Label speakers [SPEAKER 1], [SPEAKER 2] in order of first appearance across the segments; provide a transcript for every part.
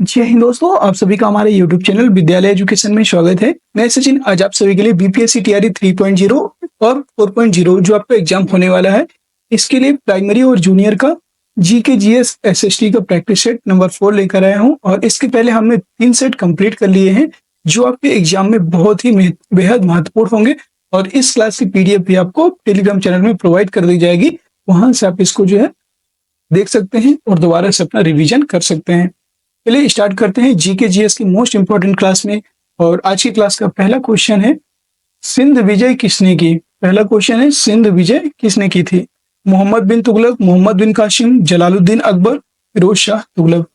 [SPEAKER 1] जय हिंद दोस्तों, आप सभी का हमारे YouTube चैनल विद्यालय एजुकेशन में स्वागत है। मैं सचिन आज आप सभी के लिए बीपीएससी टीआरई 3.0 और 4.0 जो आपका एग्जाम होने वाला है, इसके लिए प्राइमरी और जूनियर का जीके जीएस एसएसटी का प्रैक्टिस सेट नंबर 4 लेकर आया हूं। और इसके पहले हमने 3 सेट कंप्लीट कर लिए हैं जो आपके एग्जाम में बहुत ही बेहद महत्वपूर्ण होंगे। और इस क्लास की पीडीएफ भी आपको टेलीग्राम चैनल में प्रोवाइड कर दी जाएगी, वहां से आप इसको जो है देख सकते हैं और दोबारा से अपना रिविजन कर सकते हैं। चलिए स्टार्ट करते हैं जीके जीएस की मोस्ट इंपोर्टेंट क्लास में। और आज की क्लास का पहला क्वेश्चन है, सिंध विजय किसने की? पहला क्वेश्चन है, सिंध विजय किसने की थी? मोहम्मद बिन तुगलक, मोहम्मद बिन कासिम, जलालुद्दीन अकबर, फिरोज शाह तुगलक।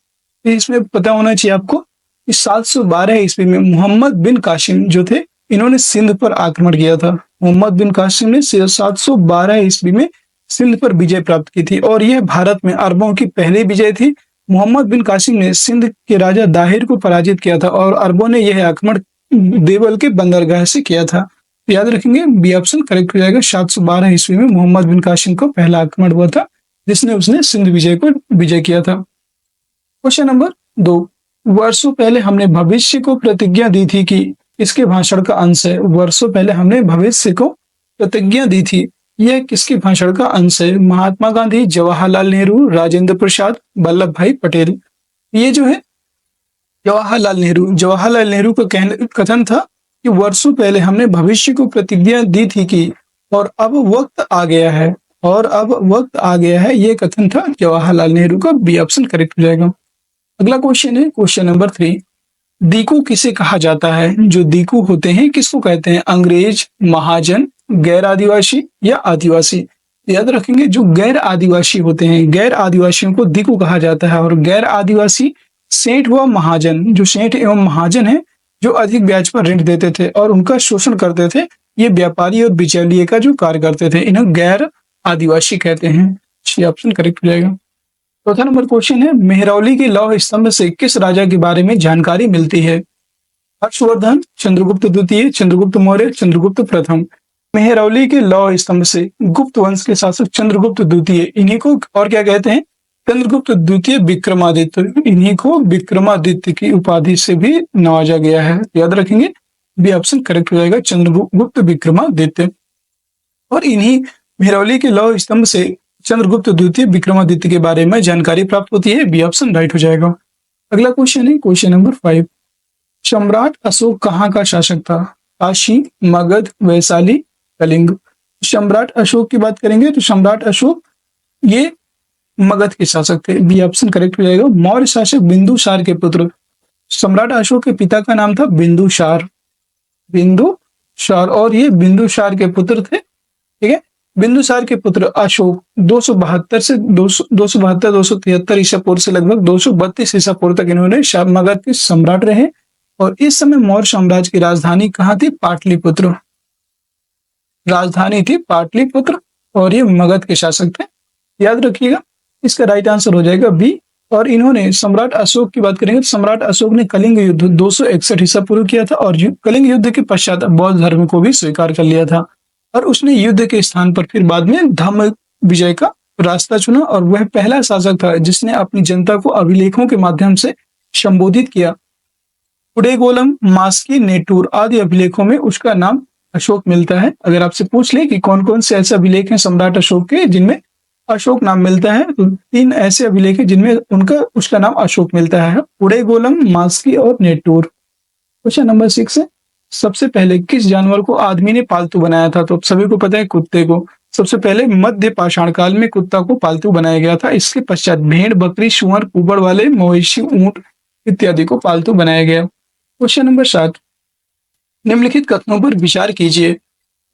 [SPEAKER 1] तो इसमें पता होना चाहिए आपको कि 712 ईस्वी में मोहम्मद बिन कासिम जो थे, इन्होंने सिंध पर आक्रमण किया था। मोहम्मद बिन कासिम ने 712 ईस्वी में सिंध पर विजय प्राप्त की थी और यह भारत में अरबों की पहली विजय थी। मोहम्मद बिन कासिम ने सिंध के राजा दाहिर को पराजित किया था और अरबों ने यह आक्रमण देवल के बंदरगाह से किया था। तो याद रखेंगे, बी ऑप्शन करेक्ट हो जाएगा। 712 ईस्वी में मोहम्मद बिन कासिम को पहला आक्रमण हुआ था जिसने उसने सिंध विजय को विजय किया था। क्वेश्चन नंबर 2, वर्षों पहले हमने भविष्य को प्रतिज्ञा दी थी कि इसके भाषण का अंश है। वर्षों पहले हमने भविष्य को प्रतिज्ञा दी थी, यह किसके भाषण का अंश है? महात्मा गांधी, जवाहरलाल नेहरू, राजेंद्र प्रसाद, वल्लभ भाई पटेल। ये जो है जवाहरलाल नेहरू का कथन था कि वर्षों पहले हमने भविष्य को प्रतिज्ञा दी थी कि और अब वक्त आ गया है, ये कथन था जवाहरलाल नेहरू का। बी ऑप्शन करेक्ट हो जाएगा। अगला क्वेश्चन है क्वेश्चन नंबर 3, दीकू किसे कहा जाता है? जो दीकू होते हैं किसको कहते हैं? अंग्रेज, महाजन, गैर आदिवासी या आदिवासी। याद रखेंगे, जो गैर आदिवासी होते हैं, गैर आदिवासियों को दीकू कहा जाता है। और गैर आदिवासी सेठ व महाजन, जो सेठ एवं महाजन है जो अधिक ब्याज पर ऋण देते थे और उनका शोषण करते थे, ये व्यापारी और बिचौलिए का जो कार्य करते थे, इन्हें गैर आदिवासी कहते हैं। ये ऑप्शन करेक्ट हो जाएगा। चौथा नंबर क्वेश्चन है, मेहरौली के लौह स्तंभ से किस राजा के बारे में जानकारी मिलती है? हर्षवर्धन, चंद्रगुप्त द्वितीय, चंद्रगुप्त मौर्य, चंद्रगुप्त प्रथम। मेहरौली के लौह स्तंभ से गुप्त वंश के शासक चंद्रगुप्त द्वितीय, इन्हीं को और क्या कहते हैं? चंद्रगुप्त द्वितीय विक्रमादित्य। इन्हीं को विक्रमादित्य की उपाधि से भी नवाजा गया है। याद रखेंगे, बी ऑप्शन करेक्ट हो जाएगा, चंद्रगुप्त विक्रमादित्य। और इन्हीं मेहरौली के लौह स्तंभ से चंद्रगुप्त द्वितीय विक्रमादित्य के बारे में जानकारी प्राप्त होती है। बी ऑप्शन राइट हो जाएगा। अगला क्वेश्चन है क्वेश्चन नंबर 5, सम्राट अशोक कहाँ का शासक था? काशी, मगध, वैशाली, कलिंग। सम्राट अशोक की बात करेंगे तो सम्राट अशोक ये मगध के शासक थे। बी ऑप्शन करेक्ट हो जाएगा। मौर्य शासक बिंदुसार के पुत्र, सम्राट अशोक के पिता का नाम था बिंदुसार, और ये बिंदुसार के पुत्र थे। ठीक है, बिंदुसार के पुत्र अशोक 272 से 273 ईसा पूर्व से लगभग 232 ईसा पूर्व तक इन्होंने मगध के सम्राट रहे। और इस समय मौर्य साम्राज्य की राजधानी कहाँ थी? पाटलिपुत्र। राजधानी थी पाटलिपुत्र और ये मगध के शासक थे। याद रखिएगा, इसका राइट आंसर हो जाएगा बी। और इन्होंने सम्राट अशोक की बात करेंगे तो सम्राट अशोक ने कलिंग युद्ध 261 ईसा पूर्व किया था और कलिंग युद्ध के पश्चात बौद्ध धर्म को भी स्वीकार कर लिया था। और उसने युद्ध के स्थान पर फिर बाद में धम्म विजय का रास्ता चुना और वह पहला शासक था जिसने अपनी जनता को अभिलेखों के माध्यम से संबोधित किया। कुडेगोलम, मास्की, नेटूर आदि अभिलेखों में उसका नाम अशोक मिलता है। अगर आपसे पूछ ले कि कौन कौन से ऐसे अभिलेख हैं सम्राट अशोक के जिनमें अशोक नाम मिलता है, तो 3 ऐसे अभिलेख हैं जिनमें उसका नाम अशोक मिलता है, कुडेगोलम, मास्की और नेटूर। क्वेश्चन नंबर 6 है, सबसे पहले किस जानवर को आदमी ने पालतू बनाया था? तो सभी को पता है, कुत्ते को। सबसे पहले मध्य पाषाण काल में कुत्ता को पालतू बनाया गया था। इसके पश्चात भेड़, बकरी, सुअर, कुबड़ वाले मवेशी, ऊंट इत्यादि को पालतू बनाया गया। क्वेश्चन नंबर 7, निम्नलिखित कथनों पर विचार कीजिए।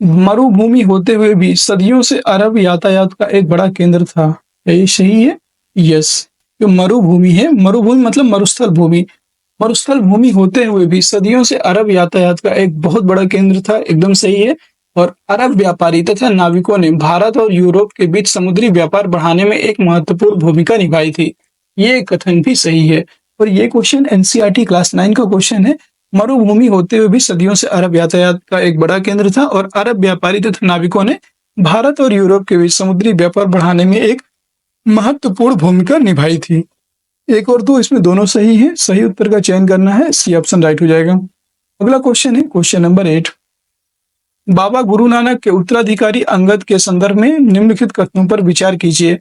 [SPEAKER 1] मरुभूमि होते हुए भी सदियों से अरब यातायात का एक बड़ा केंद्र था। यही सही है? यस। जो मरुभूमि है, मरुभूमि मतलब मरुस्थल भूमि, मरुस्थल भूमि होते हुए भी सदियों से अरब यातायात का एक बहुत बड़ा केंद्र था। एकदम सही है। और अरब व्यापारी तथा नाविकों ने भारत और यूरोप के बीच समुद्री व्यापार बढ़ाने में एक महत्वपूर्ण भूमिका निभाई थी। ये कथन भी सही है। और ये क्वेश्चन एनसीईआरटी क्लास 9 का क्वेश्चन है। मरुभूमि होते हुए भी सदियों से अरब यातायात का एक बड़ा केंद्र था और अरब व्यापारी तथा नाविकों ने भारत और यूरोप के बीच समुद्री व्यापार बढ़ाने में एक महत्वपूर्ण भूमिका निभाई थी। एक और दो, इसमें दोनों सही है। सही उत्तर का चयन करना है, सी ऑप्शन राइट हो जाएगा। अगला क्वेश्चन है क्वेश्चन नंबर 8। बाबा गुरु नानक के उत्तराधिकारी अंगद के संदर्भ में निम्नलिखित कथनों पर विचार कीजिए।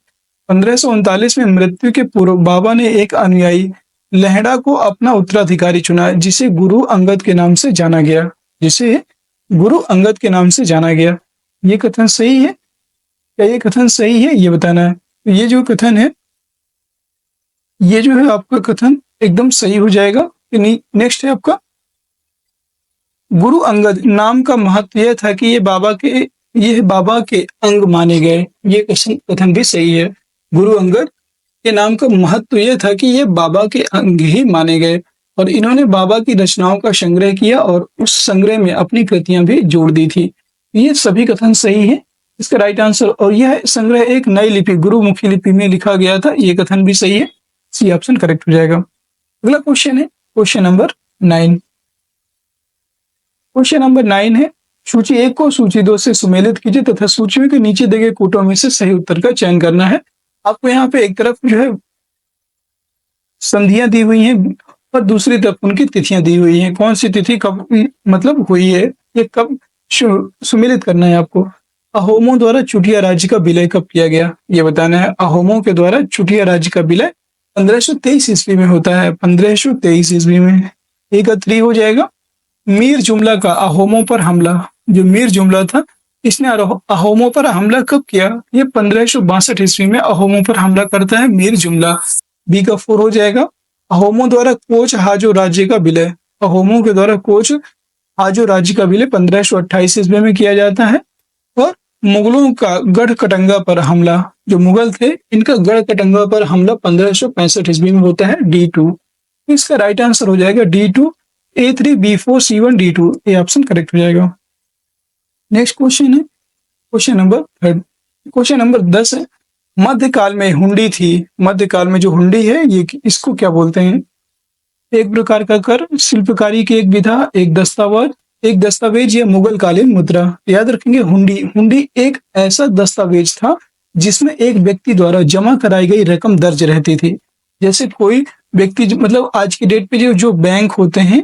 [SPEAKER 1] 1539 में मृत्यु के पूर्व बाबा ने एक अनुयायी लहड़ा को अपना उत्तराधिकारी चुना, जिसे गुरु अंगद के नाम से जाना गया। जिसे गुरु अंगद के नाम से जाना गया। ये कथन सही है? क्या ये कथन सही है, ये बताना है। तो ये जो कथन है, ये जो है आपका कथन एकदम सही हो जाएगा। नेक्स्ट है आपका गुरु अंगद नाम का महत्व यह था कि ये बाबा के अंग माने गए। ये कथन भी सही है। गुरु अंगद के नाम का महत्व यह था कि ये बाबा के अंग ही माने गए और इन्होंने बाबा की रचनाओं का संग्रह किया और उस संग्रह में अपनी कृतियां भी जोड़ दी थी। ये सभी कथन सही है। इसका राइट आंसर, और यह संग्रह एक नई लिपि गुरुमुखी लिपि में लिखा गया था। ये कथन भी सही है, सी ऑप्शन करेक्ट हो जाएगा। अगला क्वेश्चन है क्वेश्चन नंबर 9। क्वेश्चन नंबर 9 है, सूची 1 को सूची 2 से सुमेलित कीजिए तथा सूचियों के नीचे दिए गए कोटों में से सही उत्तर का चयन करना है। आपको यहाँ पे एक तरफ जो है संधियां दी हुई हैं और दूसरी तरफ उनकी तिथियां दी हुई हैं। कौन सी तिथि कब मतलब हुई है, ये कब सुमेलित करना है आपको। अहोमों द्वारा चुटिया राज्य का विलय कब किया गया, ये बताना है। अहोमों के द्वारा चुटिया राज्य का विलय 1523 ईस्वी में होता है। 1523 ईस्वी में। एक 3 हो जाएगा। मीर जुमला का अहोमों पर हमला, जो मीर जुमला था इसने अहोमों पर हमला कब किया, ये 1562 ईस्वी में अहोमों पर हमला करता है मीर जुमला। बी का 4 हो जाएगा। अहोमों द्वारा कोच हाजो राज्य का विलय, अहोमों के द्वारा कोच हाजो राज्य का विलय 1528 ईस्वी में किया जाता है। और मुगलों का गढ़ कटंगा पर हमला, जो मुगल थे इनका गढ़ कटंगा पर हमला 1565 ईस्वी में होता है। D2। इसका राइट आंसर हो जाएगा D2, A3, B4, C1, D2। ये ऑप्शन करेक्ट हो जाएगा। नेक्स्ट क्वेश्चन है क्वेश्चन नंबर 3। क्वेश्चन नंबर 10 है, मध्यकाल में हुंडी थी। मध्यकाल में जो हुंडी है ये इसको क्या बोलते हैं। एक प्रकार का कर, शिल्पकारी की एक विधा, एक दस्तावेज या मुगल कालीन मुद्रा। याद रखेंगे हुंडी एक ऐसा दस्तावेज था जिसमें एक व्यक्ति द्वारा जमा कराई गई रकम दर्ज रहती थी। जैसे कोई व्यक्ति मतलब आज की डेट पे जो बैंक होते हैं,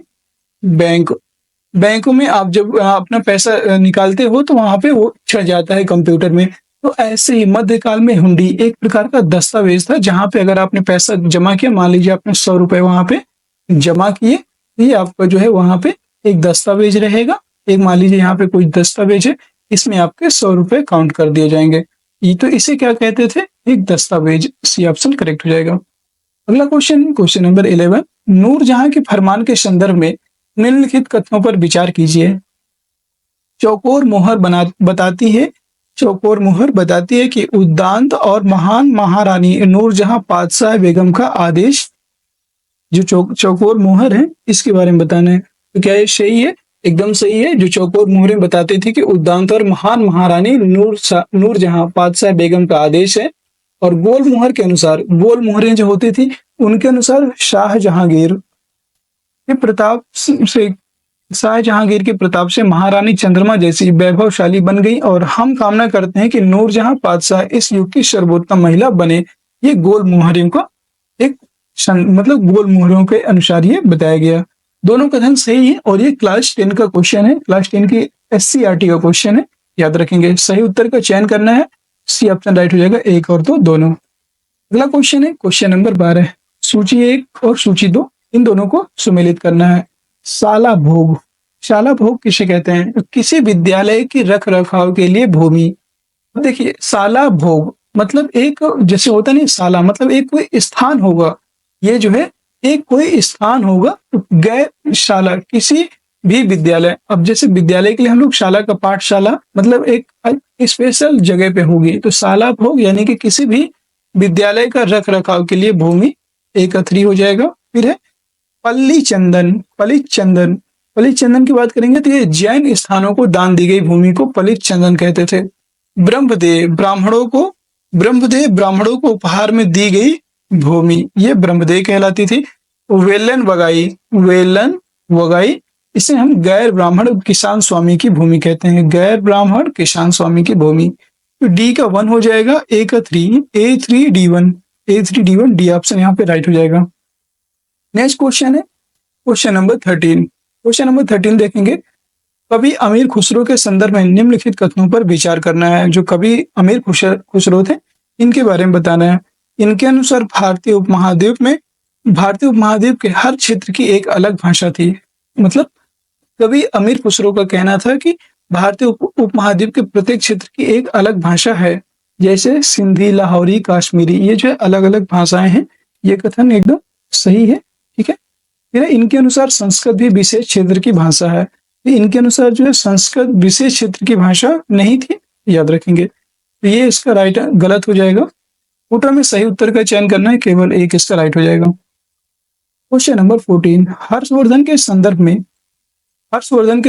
[SPEAKER 1] बैंकों में आप जब अपना पैसा निकालते हो तो वहां पे वो छप जाता है कंप्यूटर में। तो ऐसे ही मध्यकाल में हुंडी एक प्रकार का दस्तावेज था जहां पे अगर आपने पैसा जमा किया, मान लीजिए आपने 100 रुपए वहां पे जमा किए, ये आपका जो है वहां पे एक दस्तावेज रहेगा। एक मान लीजिए यहाँ पे कोई दस्तावेज है, इसमें आपके 100 रुपए काउंट कर दिए जाएंगे। ये तो इसे क्या कहते थे, एक दस्तावेज। सी ऑप्शन करेक्ट हो जाएगा। अगला क्वेश्चन नंबर 11। नूरजहां के फरमान के संदर्भ में निम्नलिखित कथनों पर विचार कीजिए। चौकोर मोहर बताती है कि उद्दांत और महान महारानी नूरजहां पातशाह बेगम का आदेश, जो चौकोर मोहर है इसके बारे में बताना है। तो क्या ये सही है? एकदम सही है। जो चौकोर मोहरें बताती थी कि उद्दांत और महान महारानी नूरजहां पातशाह बेगम का आदेश है। और गोल मोहर के अनुसार, गोल मोहरें जो होती थी उनके अनुसार शाहजहांगीर के प्रताप से महारानी चंद्रमा जैसी वैभवशाली बन गई और हम कामना करते हैं कि नूरजहां पातशाह इस युग की सर्वोत्तम महिला बने। ये गोल मोहरों का एक मतलब गोल मोहरों के अनुसार ये बताया गया। दोनों कथन सही है और ये क्लास 10 का क्वेश्चन है, क्लास 10 की SCRT का क्वेश्चन है। याद रखेंगे। सही उत्तर का चयन करना है, सी ऑप्शन राइट हो जाएगा। 1 और 2 दोनों। अगला क्वेश्चन है क्वेश्चन नंबर 12। सूची 1 और सूची 2 इन दोनों को सुमेलित करना है। शाला भोग किसे कहते हैं? किसी विद्यालय की रख रखाव के लिए भूमि। देखिए शाला भोग मतलब एक जैसे होता नहीं, शाला मतलब एक कोई स्थान होगा। ये जो है एक कोई स्थान होगा। तो गैरशाला किसी भी विद्यालय, अब जैसे विद्यालय के लिए हम लोग शाला का पाठशाला मतलब एक स्पेशल जगह पे होगी। तो शाला भोग यानी कि किसी भी विद्यालय का रख रखाव के लिए भूमि। 1 3 हो जाएगा। फिर है पल्ली चंदन की बात करेंगे तो ये जैन स्थानों को दान दी गई भूमि को पलित चंदन कहते थे। ब्रह्मदेव ब्राह्मणों को उपहार में दी गई भूमि, ये ब्रह्मदेव कहलाती थी। वेलन वगाई इसे हम गैर ब्राह्मण किसान स्वामी की भूमि कहते हैं। गैर ब्राह्मण किसान स्वामी की भूमि। तो D का 1 हो जाएगा। A का 3, A3 D1। A3D1 D option यहाँ पे राइट हो जाएगा। नेक्स्ट क्वेश्चन है क्वेश्चन नंबर 13। क्वेश्चन नंबर 13 देखेंगे, कवि अमीर खुसरो के संदर्भ में निम्नलिखित कथनों पर विचार करना है। जो कवि अमीर खुसरो थे इनके बारे में बताना है। इनके अनुसार भारतीय उपमहाद्वीप के हर क्षेत्र की एक अलग भाषा थी। मतलब कवि अमीर खुसरो का कहना था कि भारतीय उपमहाद्वीप के प्रत्येक क्षेत्र की एक अलग भाषा है, जैसे सिंधी, लाहौरी, कश्मीरी, ये जो है अलग अलग भाषाएं हैं। ये कथन एकदम सही है। ठीक है, फिर इनके अनुसार संस्कृत भी विशेष क्षेत्र की भाषा है। इनके अनुसार जो है संस्कृत विशेष क्षेत्र की भाषा नहीं थी, याद रखेंगे। तो ये इसका राइट गलत हो जाएगा। फुटर में सही उत्तर का चयन करना है, केवल एक इसका राइट हो जाएगा। क्वेश्चन नंबर 14, हर्षवर्धन के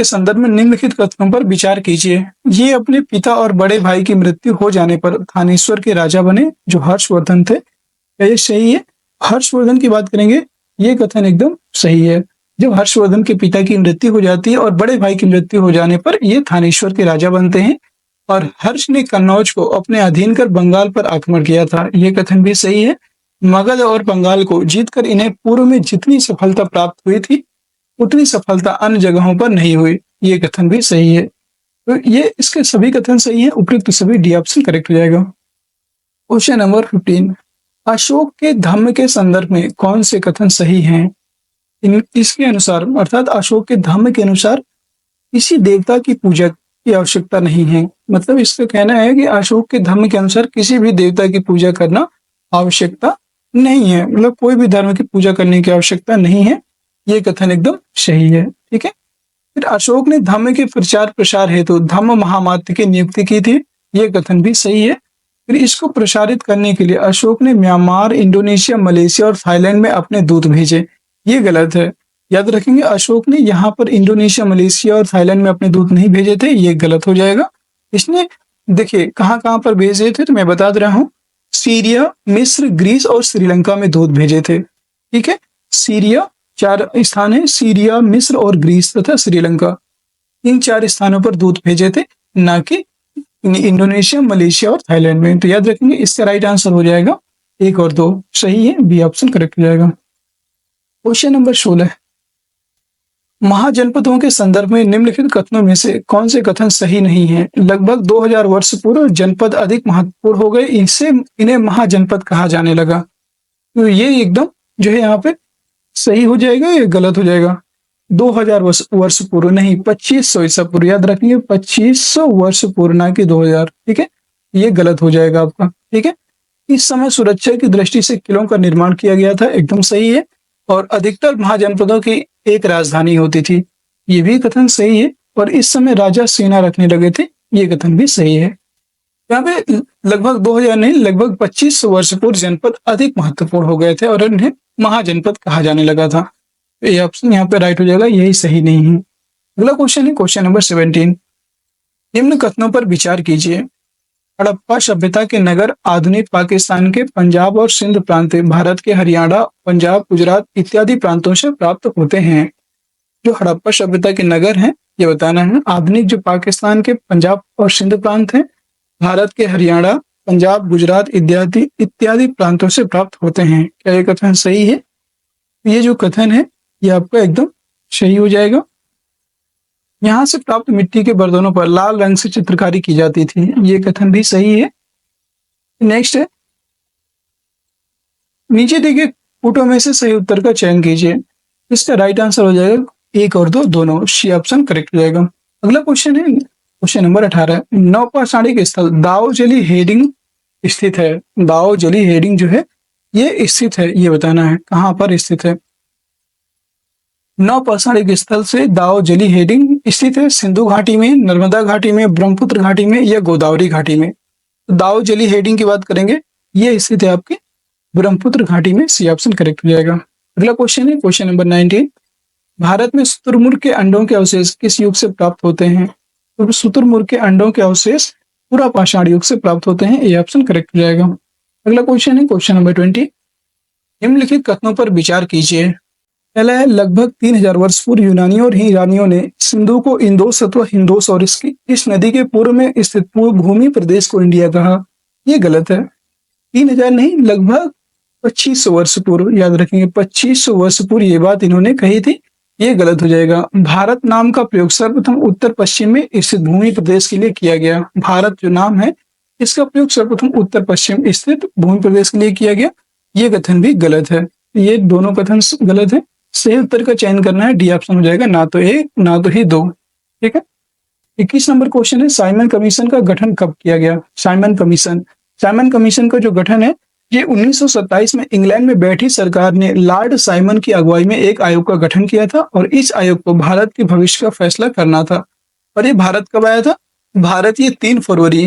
[SPEAKER 1] संदर्भ में निम्नलिखित कथनों पर विचार कीजिए। ये अपने पिता और बड़े भाई की मृत्यु हो जाने पर थानेश्वर के राजा बने, जो हर्षवर्धन थे। क्या ये सही है? हर्षवर्धन की बात करेंगे, ये कथन एकदम सही है। जब हर्षवर्धन के पिता की मृत्यु हो जाती है और बड़े भाई की मृत्यु हो जाने पर ये थानेश्वर के राजा बनते हैं। और हर्ष ने कन्नौज को अपने अधीन कर बंगाल पर आक्रमण किया था। ये कथन भी सही है। मगध और बंगाल को जीतकर इन्हें पूर्व में जितनी सफलता प्राप्त हुई थी उतनी सफलता अन्य जगहों पर नहीं हुई। ये कथन भी सही है। तो ये इसके सभी कथन सही है, उपयुक्त सभी डी ऑप्शन करेक्ट हो जाएगा। क्वेश्चन नंबर 15, अशोक के धम्म के संदर्भ में कौन से कथन सही हैं? इसके अनुसार अर्थात अशोक के धम्म के अनुसार किसी देवता की पूजा की आवश्यकता नहीं है। मतलब इसका कहना है कि अशोक के धम्म के अनुसार किसी भी देवता की पूजा करना आवश्यकता नहीं है। मतलब कोई भी धर्म की पूजा करने की आवश्यकता नहीं है। ये कथन एकदम सही है। ठीक है, फिर अशोक ने धम्म के प्रचार प्रसार हेतु धम्म महामात्य की नियुक्ति की थी। ये कथन भी सही है। फिर इसको प्रसारित करने के लिए अशोक ने म्यांमार, इंडोनेशिया, मलेशिया और थाईलैंड में अपने दूत भेजे। ये गलत है, याद रखेंगे। अशोक ने यहाँ पर इंडोनेशिया, मलेशिया और थाईलैंड में अपने दूत नहीं भेजे थे, ये गलत हो जाएगा। इसने देखिए कहाँ कहाँ पर भेजे थे, तो मैं बता दे रहा हूँ। सीरिया, मिस्र, ग्रीस और श्रीलंका में दूत भेजे थे। ठीक है, सीरिया 4 स्थान है, सीरिया, मिस्र और ग्रीस तथा श्रीलंका, इन 4 स्थानों पर दूत भेजे थे, ना कि इंडोनेशिया, मलेशिया और थाईलैंड में। तो याद रखेंगे इसका राइट आंसर हो जाएगा 1 और 2 सही है, बी ऑप्शन करेक्ट हो जाएगा। क्वेश्चन नंबर 16, महाजनपदों के संदर्भ में निम्नलिखित कथनों में से कौन से कथन सही नहीं है? लगभग 2000 वर्ष पूर्व जनपद अधिक महत्वपूर्ण हो गए, इससे इन्हें महाजनपद कहा जाने लगा। तो ये एकदम जो है यहाँ पे सही हो जाएगा, ये गलत हो जाएगा। 2000 वर्ष पूर्व नहीं, 2500 ईसा पूर्व, याद रखिए 2500 वर्ष पूर्व, ना कि 2000। ठीक है, ये गलत हो जाएगा आपका। ठीक है, इस समय सुरक्षा की दृष्टि से किलों का निर्माण किया गया था, एकदम सही है। और अधिकतर महाजनपदों की एक राजधानी होती थी, ये भी कथन सही है। और इस समय राजा सेना रखने लगे थे, ये कथन भी सही है। यहाँ पे लगभग 2000 नहीं, लगभग 2500 वर्ष पूर्व जनपद अधिक महत्वपूर्ण हो गए थे और इन्हें महाजनपद कहा जाने लगा था। ये ऑप्शन यहाँ पे राइट हो जाएगा, यही सही नहीं है। अगला क्वेश्चन है क्वेश्चन नंबर 17, निम्न कथनों पर विचार कीजिए। हड़प्पा सभ्यता के नगर आधुनिक पाकिस्तान के पंजाब और सिंध प्रांत, भारत के हरियाणा, पंजाब, गुजरात इत्यादि प्रांतों से प्राप्त होते हैं। जो हड़प्पा सभ्यता के नगर हैं ये बताना है। आधुनिक जो पाकिस्तान के पंजाब और सिंध प्रांत हैं, भारत के हरियाणा, पंजाब, गुजरात इत्यादि प्रांतों से प्राप्त होते हैं। क्या ये कथन सही है? ये जो कथन है ये आपका एकदम सही हो जाएगा। यहाँ से प्राप्त मिट्टी के बर्तनों पर लाल रंग से चित्रकारी की जाती थी, ये कथन भी सही है। नेक्स्ट है, नीचे देखिए फोटो में से सही उत्तर का चयन कीजिए। इसका राइट आंसर हो जाएगा 1 और 2 दोनों, सी ऑप्शन करेक्ट हो जाएगा। अगला क्वेश्चन है क्वेश्चन नंबर 18, नौपाषाणिक स्थल दाओजली हेडिंग स्थित है। दाओजली हेडिंग जो है ये स्थित है, ये बताना है कहाँ पर स्थित है। नौपाषाणिक स्थल से दाओजली हेडिंग स्थित है सिंधु घाटी में, नर्मदा घाटी में, ब्रह्मपुत्र घाटी में या गोदावरी घाटी में। दाओजली हेडिंग की बात करेंगे, ये स्थित है आपके ब्रह्मपुत्र घाटी में, सी ऑप्शन करेक्ट हो जाएगा। अगला क्वेश्चन है क्वेश्चन नंबर 19, भारत में शुतुरमुर्ग के अंडों के अवशेष किस युग से प्राप्त होते हैं? तो शुतुरमुर्ग के अंडों के अवशेष पूरा पाषाण युग से प्राप्त होते हैं, ये ऑप्शन करेक्ट हो जाएगा। अगला क्वेश्चन है क्वेश्चन नंबर 20, निम्नलिखित कथनों पर विचार कीजिए। पहला है, लगभग 3000 वर्ष पूर्व यूनानियों और ईरानियों ने सिंधु को इंदोस अथवा हिंदोस और इस नदी के पूर्व में स्थित पूर्व भूमि प्रदेश को इंडिया कहा। ये गलत है। 3000 नहीं, लगभग 2500 वर्ष पूर्व, याद रखेंगे 2500 वर्ष पूर्व ये बात इन्होंने कही थी, ये गलत हो जाएगा। भारत नाम का प्रयोग सर्वप्रथम उत्तर पश्चिम में स्थित भूमि प्रदेश के लिए किया गया। भारत जो नाम है इसका प्रयोग सर्वप्रथम उत्तर पश्चिम स्थित भूमि प्रदेश के लिए किया गया, ये कथन भी गलत है। ये दोनों कथन गलत है। सही उत्तर का चयन करना है, डी ऑप्शन हो जाएगा, ना तो एक ना तो ही दो। ठीक है। 21 नंबर क्वेश्चन है, साइमन कमीशन का गठन कब किया गया? साइमन कमीशन का जो गठन है ये 1927 में इंग्लैंड में बैठी सरकार ने लॉर्ड साइमन की अगुवाई में एक आयोग का गठन किया था और इस आयोग को भारत के भविष्य का फैसला करना था। और ये भारत कब आया था? भारत ये 3 फरवरी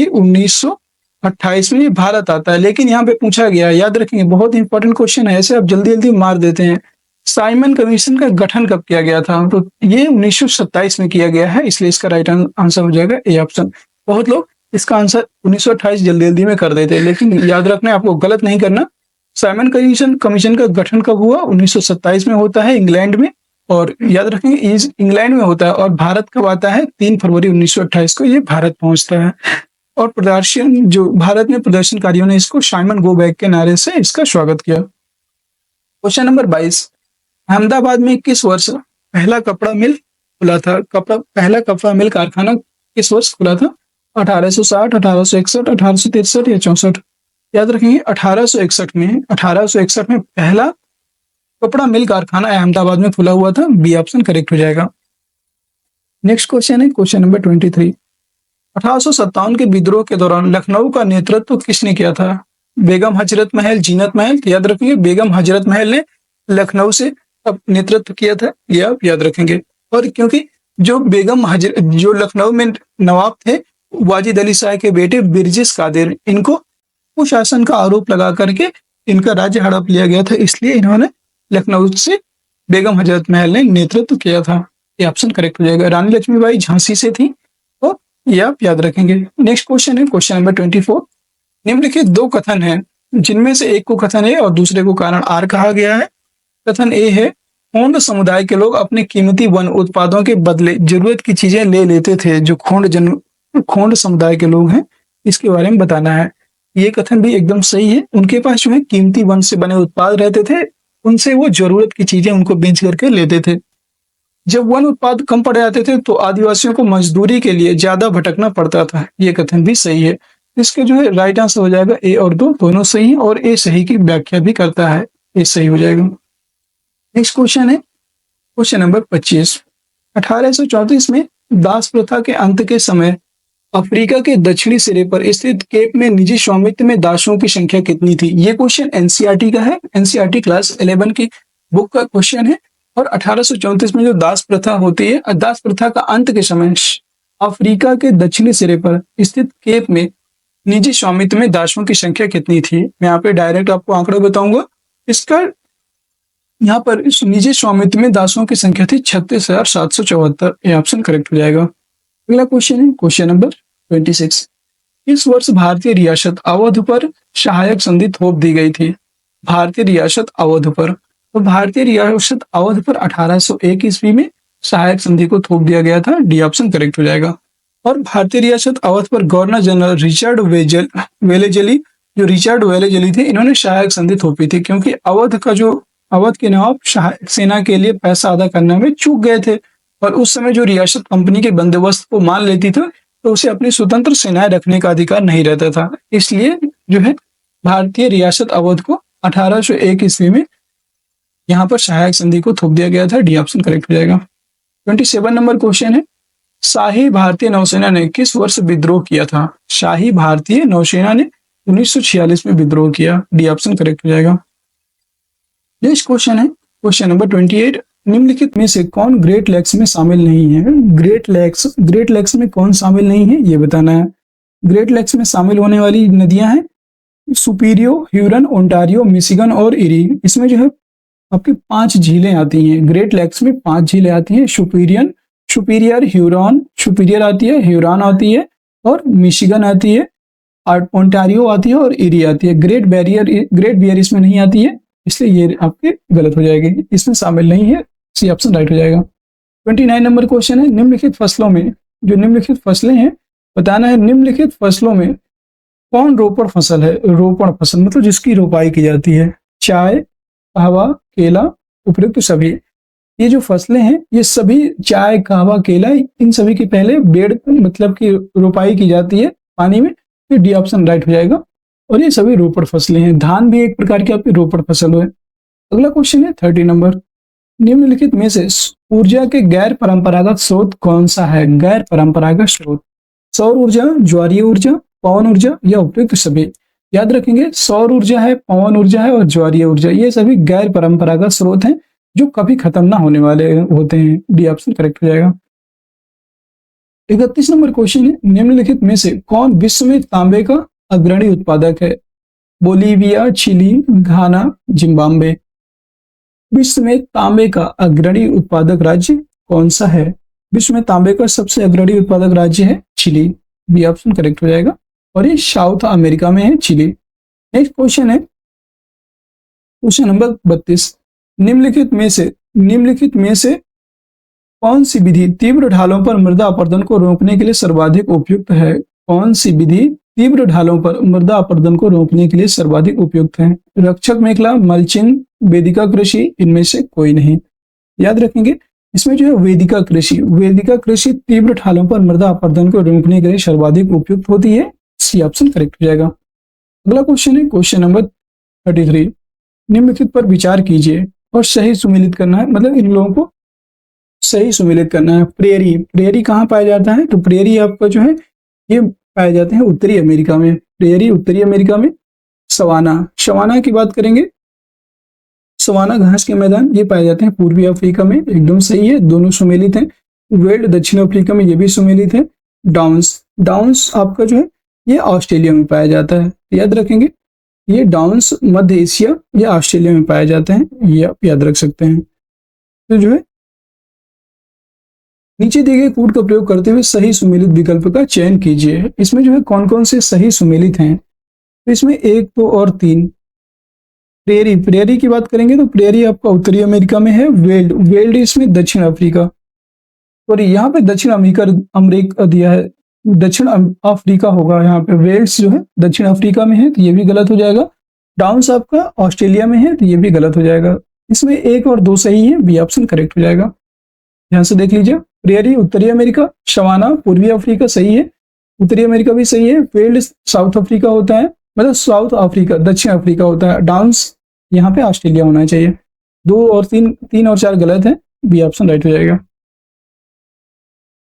[SPEAKER 1] 1928 में ये भारत आता है। लेकिन यहाँ पे पूछा गया, याद रखेंगे बहुत इंपॉर्टेंट क्वेश्चन है, ऐसे आप जल्दी जल्दी मार देते हैं। साइमन कमीशन का गठन कब किया गया था? तो ये 1927 में किया गया है, इसलिए इसका राइट आंसर हो जाएगा ए ऑप्शन। बहुत लोग इसका आंसर 1928 जल्दी जल्दी में कर देते हैं, लेकिन याद रखना है आपको गलत नहीं करना। साइमन कमीशन का गठन कब हुआ? 1927 में होता है इंग्लैंड में, और याद रखेंगे इंग्लैंड में होता है। और भारत कब आता है? 3 फरवरी 1928 को ये भारत पहुंचता है। और प्रदर्शन जो भारत में प्रदर्शनकारियों ने इसको साइमन गो बैक के नारे से इसका स्वागत किया। क्वेश्चन नंबर 22, अहमदाबाद में किस वर्ष पहला कपड़ा मिल खुला था? पहला कपड़ा मिल कारखाना किस वर्ष खुला था? 1860, 1861, 1863 या 64? याद रखेंगे 1861 में पहला कपड़ा मिल कारखाना अहमदाबाद में खुला हुआ था, बी ऑप्शन करेक्ट हो जाएगा। नेक्स्ट क्वेश्चन है क्वेश्चन नंबर 23, 1857 के विद्रोह के दौरान लखनऊ का नेतृत्व किसने किया था? बेगम हजरत महल, जीनत महल? याद रखेंगे बेगम हजरत महल ने लखनऊ से अब नेतृत्व किया था, ये आप याद रखेंगे। और क्योंकि जो जो लखनऊ में नवाब थे वाजिद अली शाह के बेटे बिरजिस कादिर, इनको कुशासन का आरोप लगा करके इनका राज्य हड़प लिया गया था, इसलिए इन्होंने लखनऊ से बेगम हजरत महल ने नेतृत्व किया था, ये ऑप्शन करेक्ट हो जाएगा। रानी लक्ष्मीबाई झांसी से थी, तो ये आप याद रखेंगे। नेक्स्ट क्वेश्चन है क्वेश्चन नंबर 24, निम्नलिखित 2 कथन है जिनमें से एक को कथन ए और दूसरे को कारण आर कहा गया है। कथन ए है, खोंड समुदाय के लोग अपने कीमती वन उत्पादों के बदले जरूरत की चीजें ले लेते थे। जो खोंड समुदाय के लोग हैं इसके बारे में बताना है। ये कथन भी एकदम सही है। उनके पास जो है कीमती वन से बने उत्पाद रहते थे, उनसे वो जरूरत की चीजें उनको बेच करके लेते थे। जब वन उत्पाद कम पड़ जाते थे तो आदिवासियों को मजदूरी के लिए ज्यादा भटकना पड़ता था। ये कथन भी सही है। इसके जो है राइट आंसर हो जाएगा ए और दो दोनों सही है, और ए सही की व्याख्या भी करता है, ए सही हो जाएगा। नेक्स्ट क्वेश्चन है क्वेश्चन नंबर 25, 1834 में दास प्रथा के अंत के समय अफ्रीका के दक्षिणी सिरे पर स्थित केप में निजी स्वामित्व में दासों की संख्या कितनी थी? ये क्वेश्चन एनसीईआरटी का है, एनसीईआरटी क्लास 11 की बुक का क्वेश्चन है। और 1834 में जो दास प्रथा होती है, दास प्रथा का अंत के समय अफ्रीका के दक्षिणी सिरे पर स्थित केप में निजी स्वामित्व में दासों की संख्या कितनी थी? मैं यहाँ पे डायरेक्ट आपको आंकड़ा बताऊंगा। इसका यहाँ पर इस निजी स्वामित्व में दासों की संख्या थी 36,774, ये ऑप्शन करेक्ट हो जाएगा। अगला क्वेश्चन है क्वेश्चन नंबर 26, इस वर्ष भारतीय रियासत अवध पर सहायक संधि थोप दी गई थी। भारतीय रियासत अवध पर, तो भारतीय रियासत अवध पर 1801 ईस्वी में सहायक संधि को थोप दिया गया था, डी ऑप्शन करेक्ट हो जाएगा। और भारतीय रियासत अवध पर गवर्नर जनरल रिचर्ड वेलेजली थे, इन्होंने सहायक संधि थोपी थी, क्योंकि अवध के नवाब सहायक सेना के लिए पैसा अदा करने में चूक गए थे। और उस समय जो रियासत कंपनी के बंदोबस्त को मान लेती थी तो उसे अपनी स्वतंत्र सेनाएं रखने का अधिकार नहीं रहता था। इसलिए जो है भारतीय रियासत अवध को 1801 ईस्वी में यहाँ पर सहायक संधि को थोप दिया गया था, डी ऑप्शन करेक्ट हो जाएगा। 27 नंबर क्वेश्चन है, शाही भारतीय नौसेना ने किस वर्ष विद्रोह किया था? शाही भारतीय नौसेना ने 1946 में विद्रोह किया, डी ऑप्शन करेक्ट हो जाएगा। नेक्स्ट क्वेश्चन है क्वेश्चन नंबर 28, निम्नलिखित में से कौन ग्रेट लेक्स में शामिल नहीं है? ग्रेट लेक्स में कौन शामिल नहीं है ये बताना है। ग्रेट लेक्स में शामिल होने वाली नदियां हैं सुपीरियो, ह्यूरन, ओंटारियो, मिशिगन और इरी। इसमें जो है आपकी 5 झीलें आती हैं। ग्रेट लेक्स में 5 झीलें आती हैं, सुपीरियर आती है, ह्यूरन आती है और मिशिगन आती है, ओंटारियो आती है और इरी आती है। ग्रेट बियर इसमें नहीं आती है, इसलिए ये आपके गलत हो जाएगी, इसमें शामिल नहीं है, सी ऑप्शन राइट हो जाएगा। 29 नंबर क्वेश्चन है, निम्नलिखित फसलों में जो निम्नलिखित फसलें हैं बताना है, निम्नलिखित फसलों में कौन रोपण फसल है? रोपण फसल मतलब जिसकी रोपाई की जाती है। चाय, कहवा, केला, उपयुक्त सभी। ये जो फसलें हैं ये सभी चाय, कहवा, केला, इन सभी की पहले बेड़ मतलब की रोपाई की जाती है पानी में। फिर डी ऑप्शन राइट हो जाएगा। और ये सभी रोपण फसलें हैं। धान भी एक प्रकार की आपकी रोपण फसल है। अगला क्वेश्चन है 30 नंबर। निम्नलिखित में से ऊर्जा के गैर परंपरागत स्रोत कौन सा है? गैर परंपरागत स्रोत, सौर ऊर्जा, ज्वारीय ऊर्जा, पवन ऊर्जा या उपयुक्त सभी। याद रखेंगे, सौर ऊर्जा है, पवन ऊर्जा है और ज्वारीय ऊर्जा, ये सभी गैर परंपरागत स्रोत हैं जो कभी खत्म ना होने वाले होते हैं। डी ऑप्शन करेक्ट हो जाएगा। 31 नंबर क्वेश्चन है, निम्नलिखित में से कौन विश्व में तांबे का अग्रणी उत्पादक है? बोलीविया, चिली, घाना, जिम्बाब्वे। विश्व में तांबे का अग्रणी उत्पादक राज्य कौन सा है? विश्व में तांबे का सबसे अग्रणी उत्पादक राज्य है चिली। बी ऑप्शन करेक्ट हो जाएगा। और ये साउथ अमेरिका में है चिली। नेक्स्ट क्वेश्चन है क्वेश्चन नंबर 32। निम्नलिखित में से कौन सी विधि तीव्र ढालों पर मृदा अपरदन को रोकने के लिए सर्वाधिक उपयुक्त है? कौन सी विधि तीव्र ढालों पर मृदा अपरदन को रोकने के लिए सर्वाधिक उपयुक्त है? रक्षक मेखला, मल्चिंग, वेदिका कृषि, इनमें से कोई नहीं। याद रखेंगे, इसमें जो है वेदिका कृषि तीव्र ढालों पर मृदा अपरदन को रोकने के लिए सर्वाधिक उपयुक्त होती है। सी ऑप्शन करेक्ट हो जाएगा। अगला क्वेश्चन है क्वेश्चन नंबर 33। निम्नलिखित पर विचार कीजिए और सही सुमेलित करना है, मतलब इन लोगों को सही सुमेलित करना है। प्रेयरी कहाँ पाया जाता है? तो प्रेयरी आपका जो है ये पाए जाते हैं उत्तरी अमेरिका में। प्रेयरी उत्तरी अमेरिका में। सवाना की बात करेंगे, सवाना घास के मैदान ये पाए जाते हैं पूर्वी अफ्रीका में। एकदम सही है, दोनों सुमेलित हैं। वेल्ड दक्षिण अफ्रीका में, ये भी सुमेलित है। डाउन्स आपका जो है ये ऑस्ट्रेलिया में पाया जाता है। याद रखेंगे, ये डाउन्स मध्य एशिया या ऑस्ट्रेलिया में पाए जाते हैं, ये आप याद रख सकते हैं। तो जो है नीचे दिए गए कूट का प्रयोग करते हुए सही सुमेलित विकल्प का चयन कीजिए। इसमें जो है कौन कौन से सही सुमेलित हैं? तो इसमें 1, 2 और 3। प्रेयरी की बात करेंगे तो प्रेयरी आपका उत्तरी अमेरिका में है। वेल्ड इसमें दक्षिण अफ्रीका, और यहाँ पे दक्षिण अमेरिका दिया है, दक्षिण अफ्रीका होगा यहाँ पे। वेल्स जो है दक्षिण अफ्रीका में है, तो ये भी गलत हो जाएगा। डाउन्स आपका ऑस्ट्रेलिया में है, तो ये भी गलत हो जाएगा। इसमें 1 और 2 सही है, बी ऑप्शन करेक्ट हो जाएगा। ध्यान से देख लीजिए, प्रेयरी उत्तरी अमेरिका, सवाना पूर्वी अफ्रीका सही है, उत्तरी अमेरिका भी सही है। वेल्ड साउथ अफ्रीका होता है, मतलब साउथ अफ्रीका दक्षिण अफ्रीका होता है। डाउन्स यहाँ पे ऑस्ट्रेलिया होना चाहिए। 2 और 3 और 4 गलत है, बी ऑप्शन राइट हो जाएगा।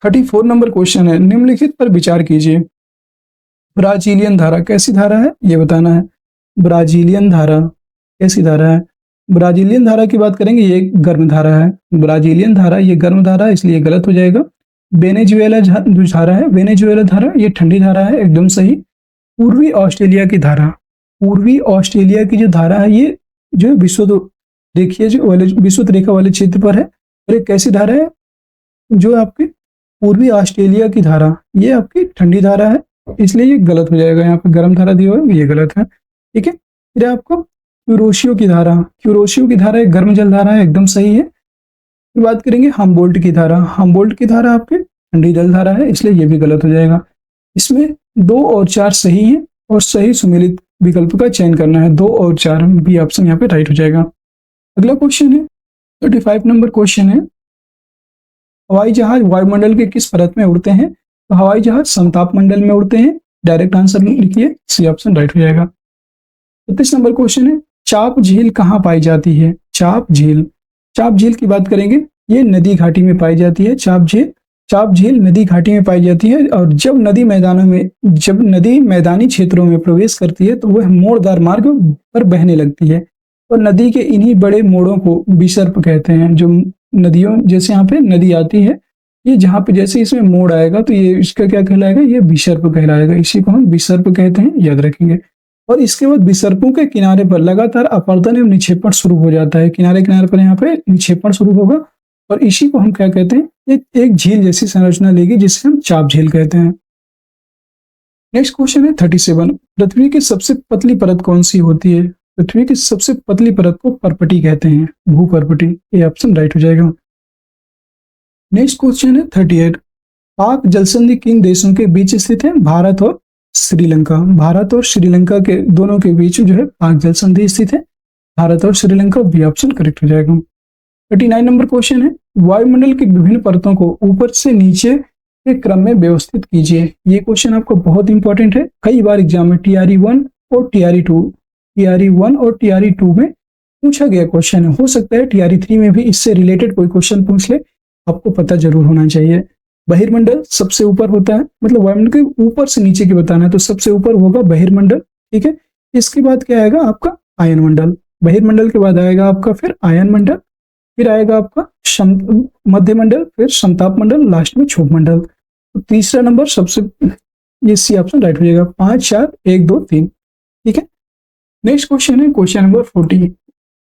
[SPEAKER 1] 34 नंबर क्वेश्चन है, निम्नलिखित पर विचार कीजिए। ब्राजीलियन धारा कैसी धारा है ये बताना है। ब्राजीलियन धारा कैसी धारा है? ब्राजीलियन धारा की बात करेंगे, ये गर्म धारा है। ब्राजीलियन धारा ये गर्म धारा है, इसलिए गलत हो जाएगा। वेनेजुएला जो धारा है, वेनेजुएला धारा ये ठंडी धारा है, एकदम सही। पूर्वी ऑस्ट्रेलिया की धारा, पूर्वी ऑस्ट्रेलिया की जो धारा है ये जो विश्व देखिए जो विश्व रेखा वाले क्षेत्र पर है। और एक कैसी धारा है? जो आपकी पूर्वी ऑस्ट्रेलिया की धारा ये आपकी ठंडी धारा है, इसलिए ये गलत हो जाएगा। यहाँ पे गर्म धारा दिया हुआ है, ये गलत है। ठीक है, फिर आपको क्यूरोशियो की धारा एक गर्म जल धारा है, एकदम सही है। फिर बात करेंगे हम्बोल्ट की धारा आपकी ठंडी जल धारा है, इसलिए ये भी गलत हो जाएगा। इसमें 2 और 4 सही है, और सही सुमेलित विकल्प का चयन करना है। 2 और 4, बी ऑप्शन यहाँ पे राइट हो जाएगा। अगला क्वेश्चन है 35 नंबर क्वेश्चन है, हवाई जहाज वायुमंडल के किस परत में उड़ते हैं? तो हवाई जहाज समताप मंडल में उड़ते हैं। डायरेक्ट आंसर लिखिए, सी ऑप्शन राइट हो जाएगा। 35 नंबर क्वेश्चन है, चाप झील कहाँ पाई जाती है? चाप झील की बात करेंगे, ये नदी घाटी में पाई जाती है। चाप झील नदी घाटी में पाई जाती है, और जब नदी मैदानी क्षेत्रों में प्रवेश करती है तो वह मोड़दार मार्ग पर बहने लगती है, और नदी के इन्हीं बड़े मोड़ों को विसर्प कहते हैं। जो नदियों जैसे यहाँ पे नदी आती है, ये जहाँ पे जैसे इसमें मोड़ आएगा तो ये इसका क्या कहलाएगा? ये विसर्प कहलाएगा। इसी को हम विसर्प कहते हैं, याद रखेंगे। और इसके बाद विसर्पों के किनारे पर लगातार अपरदन एवं निक्षेपण शुरू हो जाता है। किनारे पर यहाँ पे निक्षेपण शुरू होगा, और इसी को हम क्या कहते हैं? एक झील जैसी संरचना लेगी, जिसे हम चाप झील कहते हैं। नेक्स्ट क्वेश्चन है 37। पृथ्वी की सबसे पतली परत कौन सी होती है? पृथ्वी की सबसे पतली परत को पर्पटी कहते हैं, भूपर्पटी। ये ऑप्शन राइट हो जाएगा। नेक्स्ट क्वेश्चन है 38। पाक जलसंधि किन देशों के बीच स्थित है? भारत और श्रीलंका। भारत और श्रीलंका के दोनों के बीच जो है पाक जल संधि स्थित है। भारत और श्रीलंका बी ऑप्शन करेक्ट हो जाएगा। 39 नंबर क्वेश्चन है, वायुमंडल की विभिन्न परतों को ऊपर से नीचे के क्रम में व्यवस्थित कीजिए। ये क्वेश्चन आपको बहुत इंपॉर्टेंट है, कई बार एग्जाम में TRE 1 और TRE 1 और TRE 2 में पूछा गया क्वेश्चन है। हो सकता है TRE 3 में भी इससे रिलेटेड कोई क्वेश्चन पूछ ले, आपको पता जरूर होना चाहिए। बहिर्मंडल सबसे ऊपर होता है, मतलब वायुमंडल के ऊपर से नीचे की बताना है तो सबसे ऊपर होगा बहिर्मंडल, ठीक है। इसके बाद क्या आएगा आपका आयन मंडल, बहिर्मंडल के बाद आएगा आपका फिर आयन मंडल, फिर आएगा आपका मध्य मंडल, फिर समताप मंडल, लास्ट में क्षोभ मंडल। तो तीसरा नंबर सबसे, ये सी ऑप्शन राइट हो जाएगा। 5 4 1 2 3, ठीक है। नेक्स्ट क्वेश्चन है क्वेश्चन नंबर 40।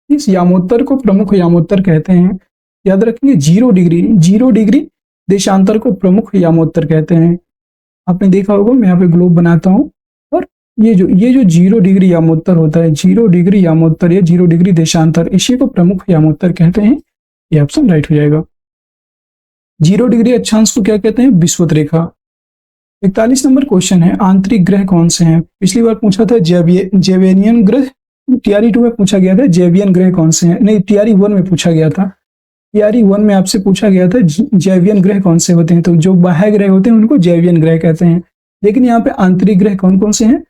[SPEAKER 1] इस यामोत्तर को प्रमुख यामोत्तर कहते हैं। याद रखेंगे 0 डिग्री देशांतर को प्रमुख यामोत्तर कहते हैं। आपने देखा होगा, मैं यहाँ पे ग्लोब बनाता हूँ और ये जो 0 डिग्री यामोत्तर होता है, 0 डिग्री यामोत्तर या 0 डिग्री देशांतर, इसी को प्रमुख यामोत्तर कहते हैं। ये ऑप्शन राइट हो जाएगा। 0 डिग्री अक्षांश को क्या कहते हैं? विषुवत रेखा। 41 नंबर क्वेश्चन है, आंतरिक ग्रह कौन से हैं? पिछली बार पूछा था जेवेनियन ग्रह, TRE 2 में पूछा गया था जैवियन ग्रह कौन से हैं, नहीं TRE 1 में पूछा गया था। TRE 1 में आपसे पूछा गया था जैवियन ग्रह कौन से होते हैं, तो जो बाह्य ग्रह होते हैं उनको जैवियन ग्रह कहते हैं। लेकिन यहाँ पे आंतरिक ग्रह कौन कौन से हैं?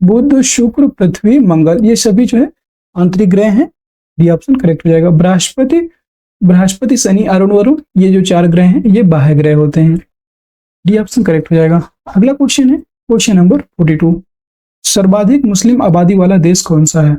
[SPEAKER 1] बुध शुक्र पृथ्वी मंगल, ये सभी जो है आंतरिक ग्रह हैं। डी ऑप्शन करेक्ट हो जाएगा। बृहस्पति शनि अरुण वरुण, ये जो 4 ग्रह हैं ये बाह्य ग्रह होते हैं। डी ऑप्शन करेक्ट हो जाएगा। अगला क्वेश्चन है क्वेश्चन नंबर 42। सर्वाधिक मुस्लिम आबादी वाला देश कौन सा है?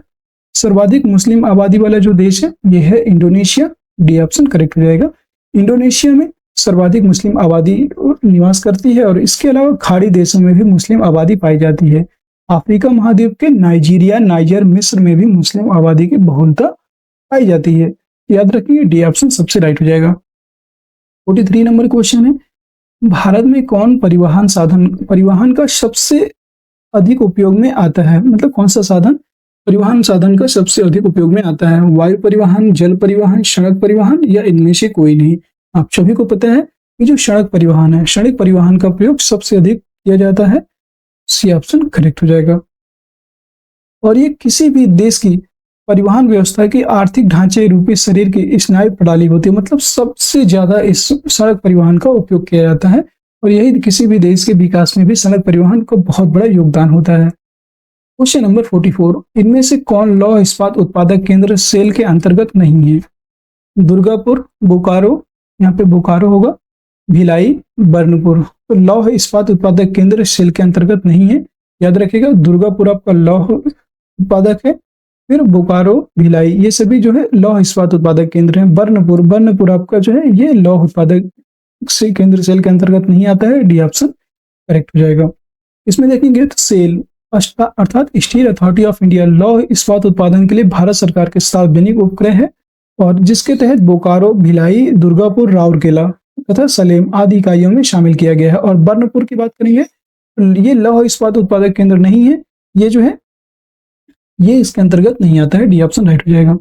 [SPEAKER 1] सर्वाधिक मुस्लिम आबादी वाला जो देश है ये है इंडोनेशिया। डी ऑप्शन करेक्ट हो जाएगा। इंडोनेशिया में सर्वाधिक मुस्लिम आबादी निवास करती है और इसके अलावा खाड़ी देशों में भी मुस्लिम आबादी पाई जाती है। अफ्रीका महाद्वीप के नाइजीरिया, नाइजर, मिस्र में भी मुस्लिम आबादी की बहुलता पाई जाती है। याद रखिए डी ऑप्शन सबसे राइट हो जाएगा। 43 नंबर क्वेश्चन है, भारत में कौन परिवहन का सबसे अधिक उपयोग में आता है? मतलब कौन सा साधन परिवहन साधन का सबसे अधिक उपयोग में आता है? वायु परिवहन, जल परिवहन, सड़क परिवहन या इनमें से कोई नहीं? आप सभी को पता है कि जो सड़क परिवहन है, सड़क परिवहन का प्रयोग सबसे अधिक किया जाता है। सी ऑप्शन करेक्ट हो जाएगा। और ये किसी भी देश की परिवहन व्यवस्था की आर्थिक ढांचे रूपी शरीर की स्नायु प्रणाली होती है, मतलब सबसे ज्यादा इस सड़क परिवहन का उपयोग किया जाता है और यही किसी भी देश के विकास में भी सड़क परिवहन का बहुत बड़ा योगदान होता है। क्वेश्चन नंबर 44, इनमें से कौन लौह इस्पात उत्पादक केंद्र सेल के अंतर्गत नहीं है? दुर्गापुर, बोकारो, यहाँ पे बोकारो होगा, भिलाई, बर्नपुर। तो लौह इस्पात उत्पादक केंद्र सेल के अंतर्गत नहीं है। याद रखिएगा, दुर्गापुर आपका लौह उत्पादक है, फिर बोकारो, भिलाई, ये सभी जो है लौह इस्पात उत्पादक केंद्र हैं। बर्नपुर आपका जो है ये लौह उत्पादक से केंद्र सेल के अंतर्गत नहीं आता है। डी ऑप्शन करेक्ट हो जाएगा। इसमें देखेंगे तो सेल अर्थात स्टील अथॉरिटी ऑफ इंडिया लौह इस्पात उत्पादन के लिए भारत सरकार के सार्वजनिक उपक्रम है और जिसके तहत बोकारो, भिलाई, दुर्गापुर, राउरकेला तथा सलेम आदि इकाइयों में शामिल किया गया है। और बर्नपुर की बात करेंगे, ये लौह इस्पात उत्पादक केंद्र नहीं है, ये जो है ये इसके अंतर्गत नहीं आता है। डी ऑप्शन राइट हो जाएगा।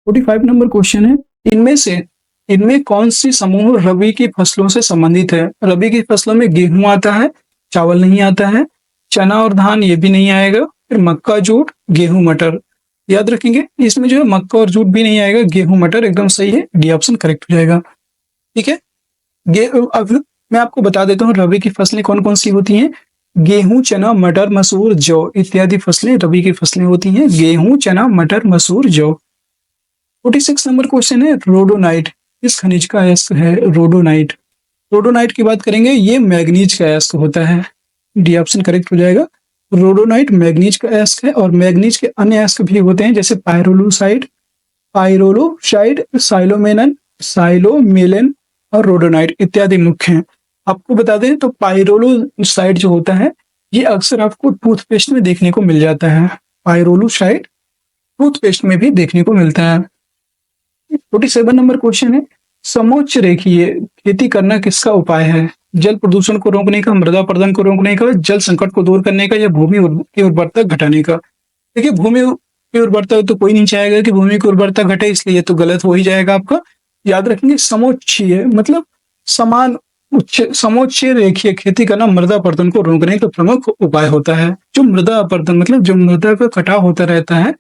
[SPEAKER 1] 45 नंबर क्वेश्चन है, इनमें कौन सी समूह रबी की फसलों से संबंधित है? रबी की फसलों में गेहूं आता है, चावल नहीं आता है, चना और धान ये भी नहीं आएगा, फिर मक्का, जूट, गेहूं, मटर। याद रखेंगे इसमें जो है मक्का और जूट भी नहीं आएगा, गेहूं मटर एकदम सही है। डी ऑप्शन करेक्ट हो जाएगा। ठीक है, अब मैं आपको बता देता हूँ रबी की फसलें कौन कौन सी होती हैं। गेहूं, चना, मटर, मसूर, जौ इत्यादि फसलें रबी की फसलें होती हैं। गेहूं, चना, मटर, मसूर, जौ। 46 नंबर क्वेश्चन है, रोडोनाइट किस खनिज का अयस्क है? रोडोनाइट की बात करेंगे, ये मैग्नीज का अयस्क होता है। डी ऑप्शन करेक्ट हो जाएगा। रोडोनाइट मैग्नीज का अयस्क है और मैग्नीज के अन्य अयस्क भी होते हैं जैसे पायरोलोसाइड, साइलोमेलन और रोडोनाइट इत्यादि मुख्य हैं। आपको बता दें तो पायरोलोसाइड जो होता है ये अक्सर आपको टूथपेस्ट में देखने को मिल जाता है। पायरोलोसाइड टूथपेस्ट में भी देखने को मिलता है। 47 नंबर क्वेश्चन है, समोच्च रेखीय खेती करना किसका उपाय है? जल प्रदूषण को रोकने का, मृदा अपरदन को रोकने का, जल संकट को दूर करने का या भूमि की उर्वरता घटाने का? देखिए भूमि की उर्वरता तो कोई नहीं चाहेगा कि भूमि की उर्वरता घटे, इसलिए तो गलत हो ही जाएगा आपका। याद रखेंगे समोच्चीय मतलब समान समोच्च रेखीय खेती करना मृदा अपरदन को रोकने का प्रमुख उपाय होता है। जो मृदा अपरदन मतलब जो मृदा का कटाव होता रहता है,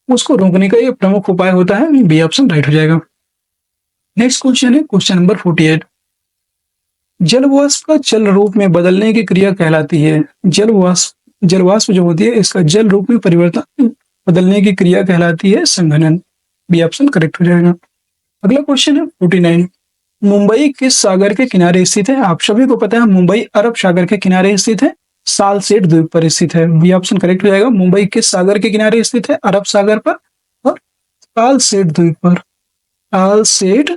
[SPEAKER 1] उसको रोकने का ये प्रमुख उपाय होता है। बी ऑप्शन राइट हो जाएगा। नेक्स्ट क्वेश्चन है क्वेश्चन नंबर 48। जलवाष्प का जल रूप में बदलने की क्रिया कहलाती है। जलवाष्प जो होती है, इसका जल रूप में परिवर्तन बदलने की क्रिया कहलाती है संघनन। बी ऑप्शन करेक्ट हो जाएगा। अगला क्वेश्चन है 49। मुंबई किस सागर के किनारे स्थित है? आप सभी को पता है मुंबई अरब सागर के किनारे स्थित है, सालसेट द्वीप पर स्थित है। बी ऑप्शन करेक्ट हो जाएगा। मुंबई किस सागर के किनारे स्थित है? अरब सागर पर और सालसेट द्वीप पर। सालसेट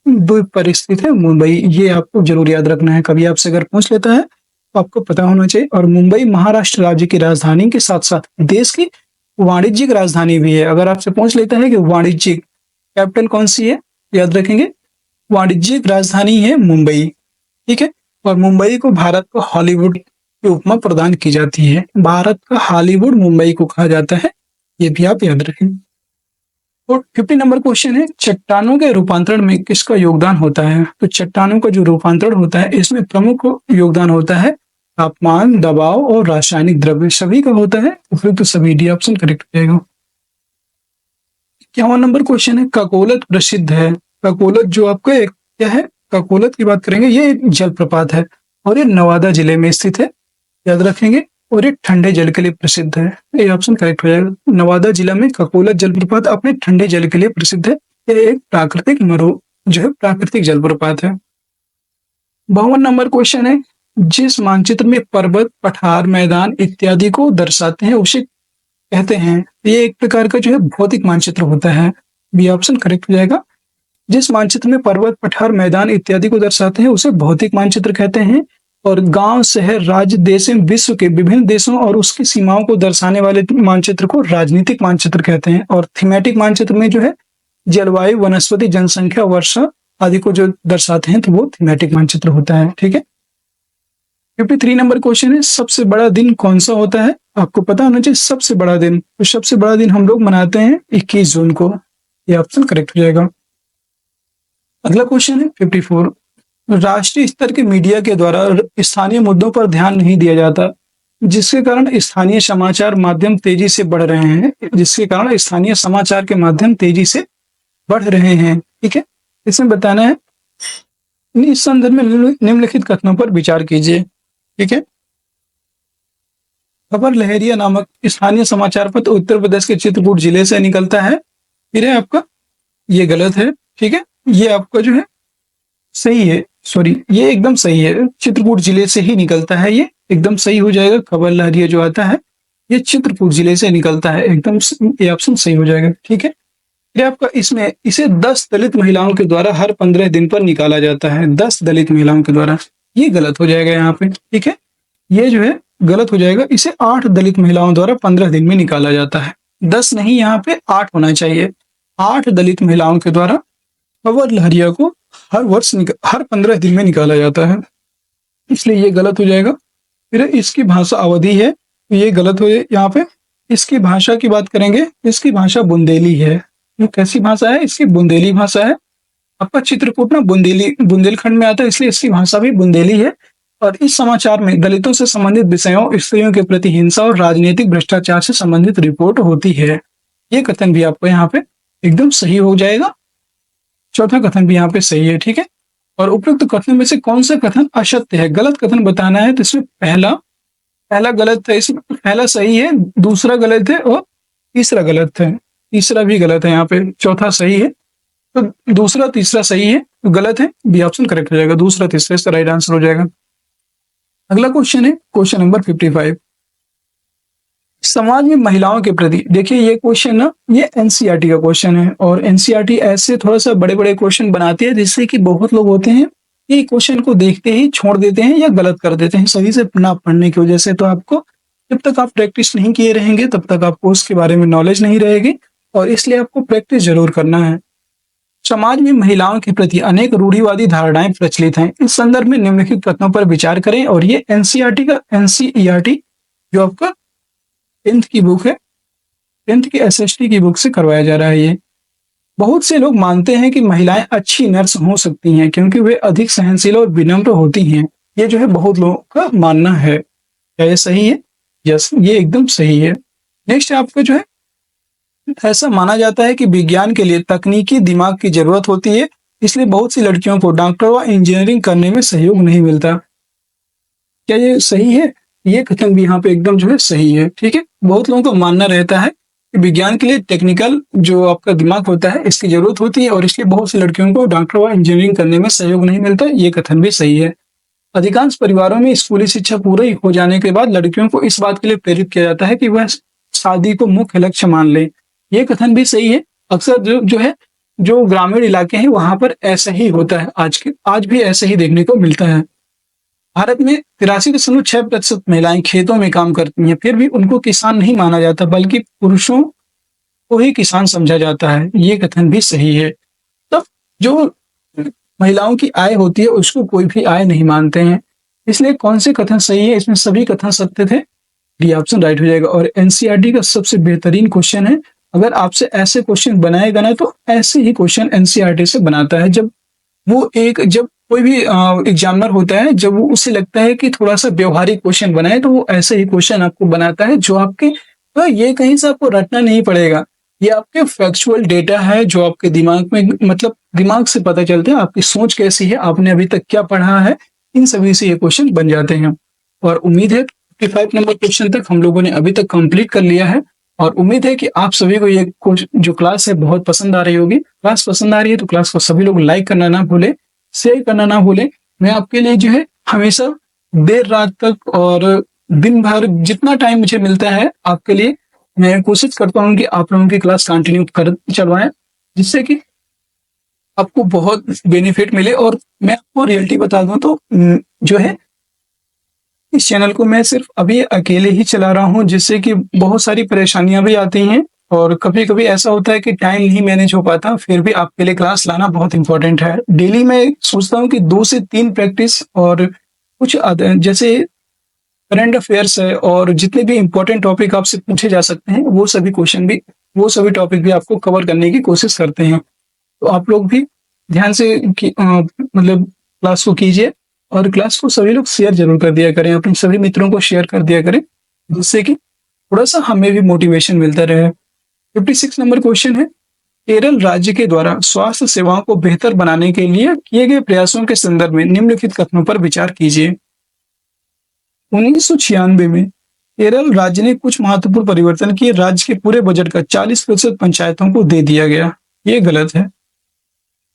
[SPEAKER 1] द्वीप पर स्थित है मुंबई। ये आपको जरूर याद रखना है, कभी आपसे अगर पूछ लेता है तो आपको पता होना चाहिए। और मुंबई महाराष्ट्र राज्य की राजधानी के साथ साथ देश की वाणिज्यिक राजधानी भी है। अगर आपसे पूछ लेता है कि वाणिज्यिक कैपिटल कौन सी है, याद रखेंगे वाणिज्यिक राजधानी है मुंबई। ठीक है। और मुंबई को भारत का हॉलीवुड की उपमा प्रदान की जाती है। भारत का हॉलीवुड मुंबई को कहा जाता है, ये भी आप याद रखें। और 50 नंबर क्वेश्चन है, चट्टानों के रूपांतरण में किसका योगदान होता है? तो चट्टानों का जो रूपांतरण होता है, इसमें प्रमुख योगदान होता है तापमान, दबाव और रासायनिक द्रव्य सभी का होता है। उपयुक्त तो सभी, डी ऑप्शन करेक्ट हो जाएगा। 51 नंबर क्वेश्चन है, ककोलत प्रसिद्ध है। ककोलत जो आपका एक क्या है, ककोलत की बात करेंगे, ये एक जलप्रपात है और ये नवादा जिले में स्थित है, याद रखेंगे। और ये ठंडे जल के लिए प्रसिद्ध है। ये ऑप्शन करेक्ट हो जाएगा। नवादा जिला में ककोलत जलप्रपात अपने ठंडे जल के लिए प्रसिद्ध है। ये एक प्राकृतिक जो है प्राकृतिक जलप्रपात है। 52 नंबर क्वेश्चन है, जिस मानचित्र में पर्वत, पठार, मैदान इत्यादि को दर्शाते हैं उसे कहते हैं। ये एक प्रकार का जो है भौतिक मानचित्र होता है। बी ऑप्शन करेक्ट हो जाएगा। जिस मानचित्र में पर्वत, पठार, मैदान इत्यादि को दर्शाते हैं उसे भौतिक मानचित्र कहते हैं। और गांव, शहर, राज्य, देश एवं विश्व के विभिन्न देशों और उसकी सीमाओं को दर्शाने वाले मानचित्र को राजनीतिक मानचित्र कहते हैं। और थीमेटिक मानचित्र में जो है जलवायु, वनस्पति, जनसंख्या, वर्षा आदि को जो दर्शाते हैं तो वो थीमेटिक मानचित्र होता है। ठीक है। 53 नंबर क्वेश्चन है, सबसे बड़ा दिन कौन सा होता है? आपको पता होना चाहिए सबसे बड़ा दिन। तो सबसे बड़ा दिन हम लोग मनाते हैं 21 जून को। ये ऑप्शन करेक्ट हो जाएगा। अगला क्वेश्चन है 54। राष्ट्रीय स्तर के मीडिया के द्वारा स्थानीय मुद्दों पर ध्यान नहीं दिया जाता, जिसके कारण स्थानीय समाचार माध्यम तेजी से बढ़ रहे हैं। जिसके कारण स्थानीय समाचार के माध्यम तेजी से बढ़ रहे हैं। ठीक है। इसमें बताना है, इस संदर्भ में निम्नलिखित कथनों पर विचार कीजिए। ठीक है। खबर लहरिया नामक स्थानीय समाचार पत्र उत्तर प्रदेश के चित्रकूट जिले से निकलता है। फिर है आपका, ये गलत है। ठीक है। ये आपका जो है सही है, सॉरी ये एकदम सही है, चित्रकूट जिले से ही निकलता है। ये एकदम सही हो जाएगा। खबर लहरिया जो आता है ये चित्रकूट जिले से निकलता है, एकदम ये ऑप्शन सही हो जाएगा। ठीक है। फिर आपका इसमें इसे 10 दलित महिलाओं के द्वारा हर 15 दिन पर निकाला जाता है। 10 दलित महिलाओं के द्वारा, ये गलत हो जाएगा यहाँ पे। ठीक है। ये जो है गलत हो जाएगा। इसे 8 दलित महिलाओं द्वारा 15 दिन में निकाला जाता है। 10 नहीं, यहाँ पे 8 होना चाहिए। 8 दलित महिलाओं के द्वारा खबर लहरिया को हर 15 दिन में निकाला जाता है, इसलिए ये गलत हो जाएगा। फिर इसकी भाषा अवधि है, तो ये गलत हो जाए। यहाँ पे इसकी भाषा की बात करेंगे, इसकी भाषा बुंदेली है। ये कैसी भाषा है? इसकी बुंदेली भाषा है। आपका चित्रकूट ना बुंदेलखंड में आता है, इसलिए इसकी भाषा भी बुंदेली है। और इस समाचार में दलितों से संबंधित विषयों, स्त्रियों के प्रति हिंसा और राजनीतिक भ्रष्टाचार से संबंधित रिपोर्ट होती है। ये कथन भी आपको यहाँ पे एकदम सही हो जाएगा। चौथा कथन भी यहाँ पे सही है। ठीक है। और उपयुक्त कथन में से कौन सा कथन असत्य है? गलत कथन बताना है, तो इसमें पहला गलत है, इसमें पहला सही है, दूसरा गलत है और तीसरा गलत है। तीसरा भी गलत है यहाँ पे, चौथा सही है, तो दूसरा तीसरा सही है, तो गलत है। बी ऑप्शन करेक्ट हो जाएगा। दूसरा तीसरा इसका राइट आंसर हो जाएगा। अगला क्वेश्चन है क्वेश्चन नंबर 55। समाज में महिलाओं के प्रति, देखिए ये क्वेश्चन ना ये एनसीईआरटी का क्वेश्चन है। और एनसीईआरटी ऐसे थोड़ा सा बड़े बड़े क्वेश्चन बनाती है, जिससे कि बहुत लोग होते हैं ये क्वेश्चन को देखते ही छोड़ देते हैं या गलत कर देते हैं सही से ना पढ़ने की वजह से। तो आपको जब तक आप प्रैक्टिस नहीं किए रहेंगे तब तक आपको उसके बारे में नॉलेज नहीं रहेगी, और इसलिए आपको प्रैक्टिस जरूर करना है। समाज में महिलाओं के प्रति अनेक रूढ़िवादी धारणाएं प्रचलित हैं। इस संदर्भ में निम्नलिखित कथनों पर विचार करें। और ये एनसीईआरटी जो आपका 10th की बुक है, 10th की एसएसटी की बुक से करवाया जा रहा है ये। बहुत से लोग मानते हैं कि महिलाएं अच्छी नर्स हो सकती हैं क्योंकि वे अधिक सहनशील और विनम्र होती हैं। ये जो है बहुत लोगों का मानना है। क्या ये सही है? यस, ये एकदम सही है। नेक्स्ट आपका जो है, ऐसा माना जाता है कि विज्ञान के लिए तकनीकी दिमाग की जरूरत होती है, इसलिए बहुत सी लड़कियों को डॉक्टर व इंजीनियरिंग करने में सहयोग नहीं मिलता। क्या ये सही है? ये कथन भी यहाँ पे एकदम जो है सही है। ठीक है, बहुत लोगों का मानना रहता है कि विज्ञान के लिए टेक्निकल जो आपका दिमाग होता है इसकी जरूरत होती है और इसलिए बहुत सी लड़कियों को डॉक्टर व इंजीनियरिंग करने में सहयोग नहीं मिलता। ये कथन भी सही है। अधिकांश परिवारों में स्कूली शिक्षा पूरी हो जाने के बाद लड़कियों को इस बात के लिए प्रेरित किया जाता है कि वह शादी को मुख्य लक्ष्य मान ले। ये कथन भी सही है। अक्सर जो है, जो ग्रामीण इलाके हैं वहां पर ऐसा ही होता है। आज भी ऐसा ही देखने को मिलता है। भारत में 83.6% महिलाएं खेतों में काम करती हैं, फिर भी उनको किसान नहीं माना जाता बल्कि पुरुषों को ही किसान समझा जाता है। ये कथन भी सही है। तो जो महिलाओं की आय होती है उसको कोई भी आय नहीं मानते हैं। इसलिए कौन से कथन सही है? इसमें सभी कथन सत्य थे। डी ऑप्शन राइट हो जाएगा। और एनसीईआरटी का सबसे बेहतरीन क्वेश्चन है। अगर आपसे ऐसे क्वेश्चन बनाएगा ना तो ऐसे ही क्वेश्चन एनसीईआरटी से बनाता है। जब कोई भी एग्जामिनर होता है, जब वो उसे लगता है कि थोड़ा सा व्यवहारिक क्वेश्चन बनाए तो वो ऐसे ही क्वेश्चन आपको बनाता है जो आपके ये कहीं से आपको रटना नहीं पड़ेगा। ये आपके फैक्चुअल डेटा है जो आपके दिमाग में, मतलब दिमाग से पता चलता है आपकी सोच कैसी है, आपने अभी तक क्या पढ़ा है, इन सभी से ये क्वेश्चन बन जाते हैं। और उम्मीद है 55 नंबर क्वेश्चन तक हम लोगों ने अभी तक कंप्लीट कर लिया है और उम्मीद है कि आप सभी को ये जो क्लास है बहुत पसंद आ रही होगी। क्लास पसंद आ रही है तो क्लास को सभी लोग लाइक करना ना भूले, शेयर करना ना भूले। मैं आपके लिए जो है हमेशा देर रात तक और दिन भर जितना टाइम मुझे मिलता है आपके लिए मैं कोशिश करता हूँ कि आप लोगों की क्लास कंटिन्यू कर चलवाएं, जिससे कि आपको बहुत बेनिफिट मिले। और मैं आपको रियलिटी बता दूं तो जो है इस चैनल को मैं सिर्फ अभी अकेले ही चला रहा हूँ, जिससे कि बहुत सारी परेशानियां भी आती हैं और कभी कभी ऐसा होता है कि टाइम नहीं मैनेज हो पाता। फिर भी आपके लिए क्लास लाना बहुत इंपॉर्टेंट है। डेली मैं सोचता हूँ कि 2 से 3 प्रैक्टिस और कुछ जैसे करंट अफेयर्स है और जितने भी इंपॉर्टेंट टॉपिक आपसे पूछे जा सकते हैं वो सभी टॉपिक भी आपको कवर करने की कोशिश करते हैं। तो आप लोग भी ध्यान से मतलब क्लास को कीजिए और क्लास को सभी लोग शेयर जरूर कर दिया करें, अपने सभी मित्रों को शेयर कर दिया करें, जिससे कि थोड़ा सा हमें भी मोटिवेशन मिलता रहे। 56 नंबर क्वेश्चन है, केरल राज्य के द्वारा स्वास्थ्य सेवाओं को बेहतर बनाने के लिए किए गए प्रयासों के संदर्भ में निम्नलिखित कथनों पर विचार कीजिए। 1996 में केरल राज्य ने कुछ महत्वपूर्ण परिवर्तन किए। राज्य के पूरे बजट का 40% पंचायतों को दे दिया गया। ये गलत है।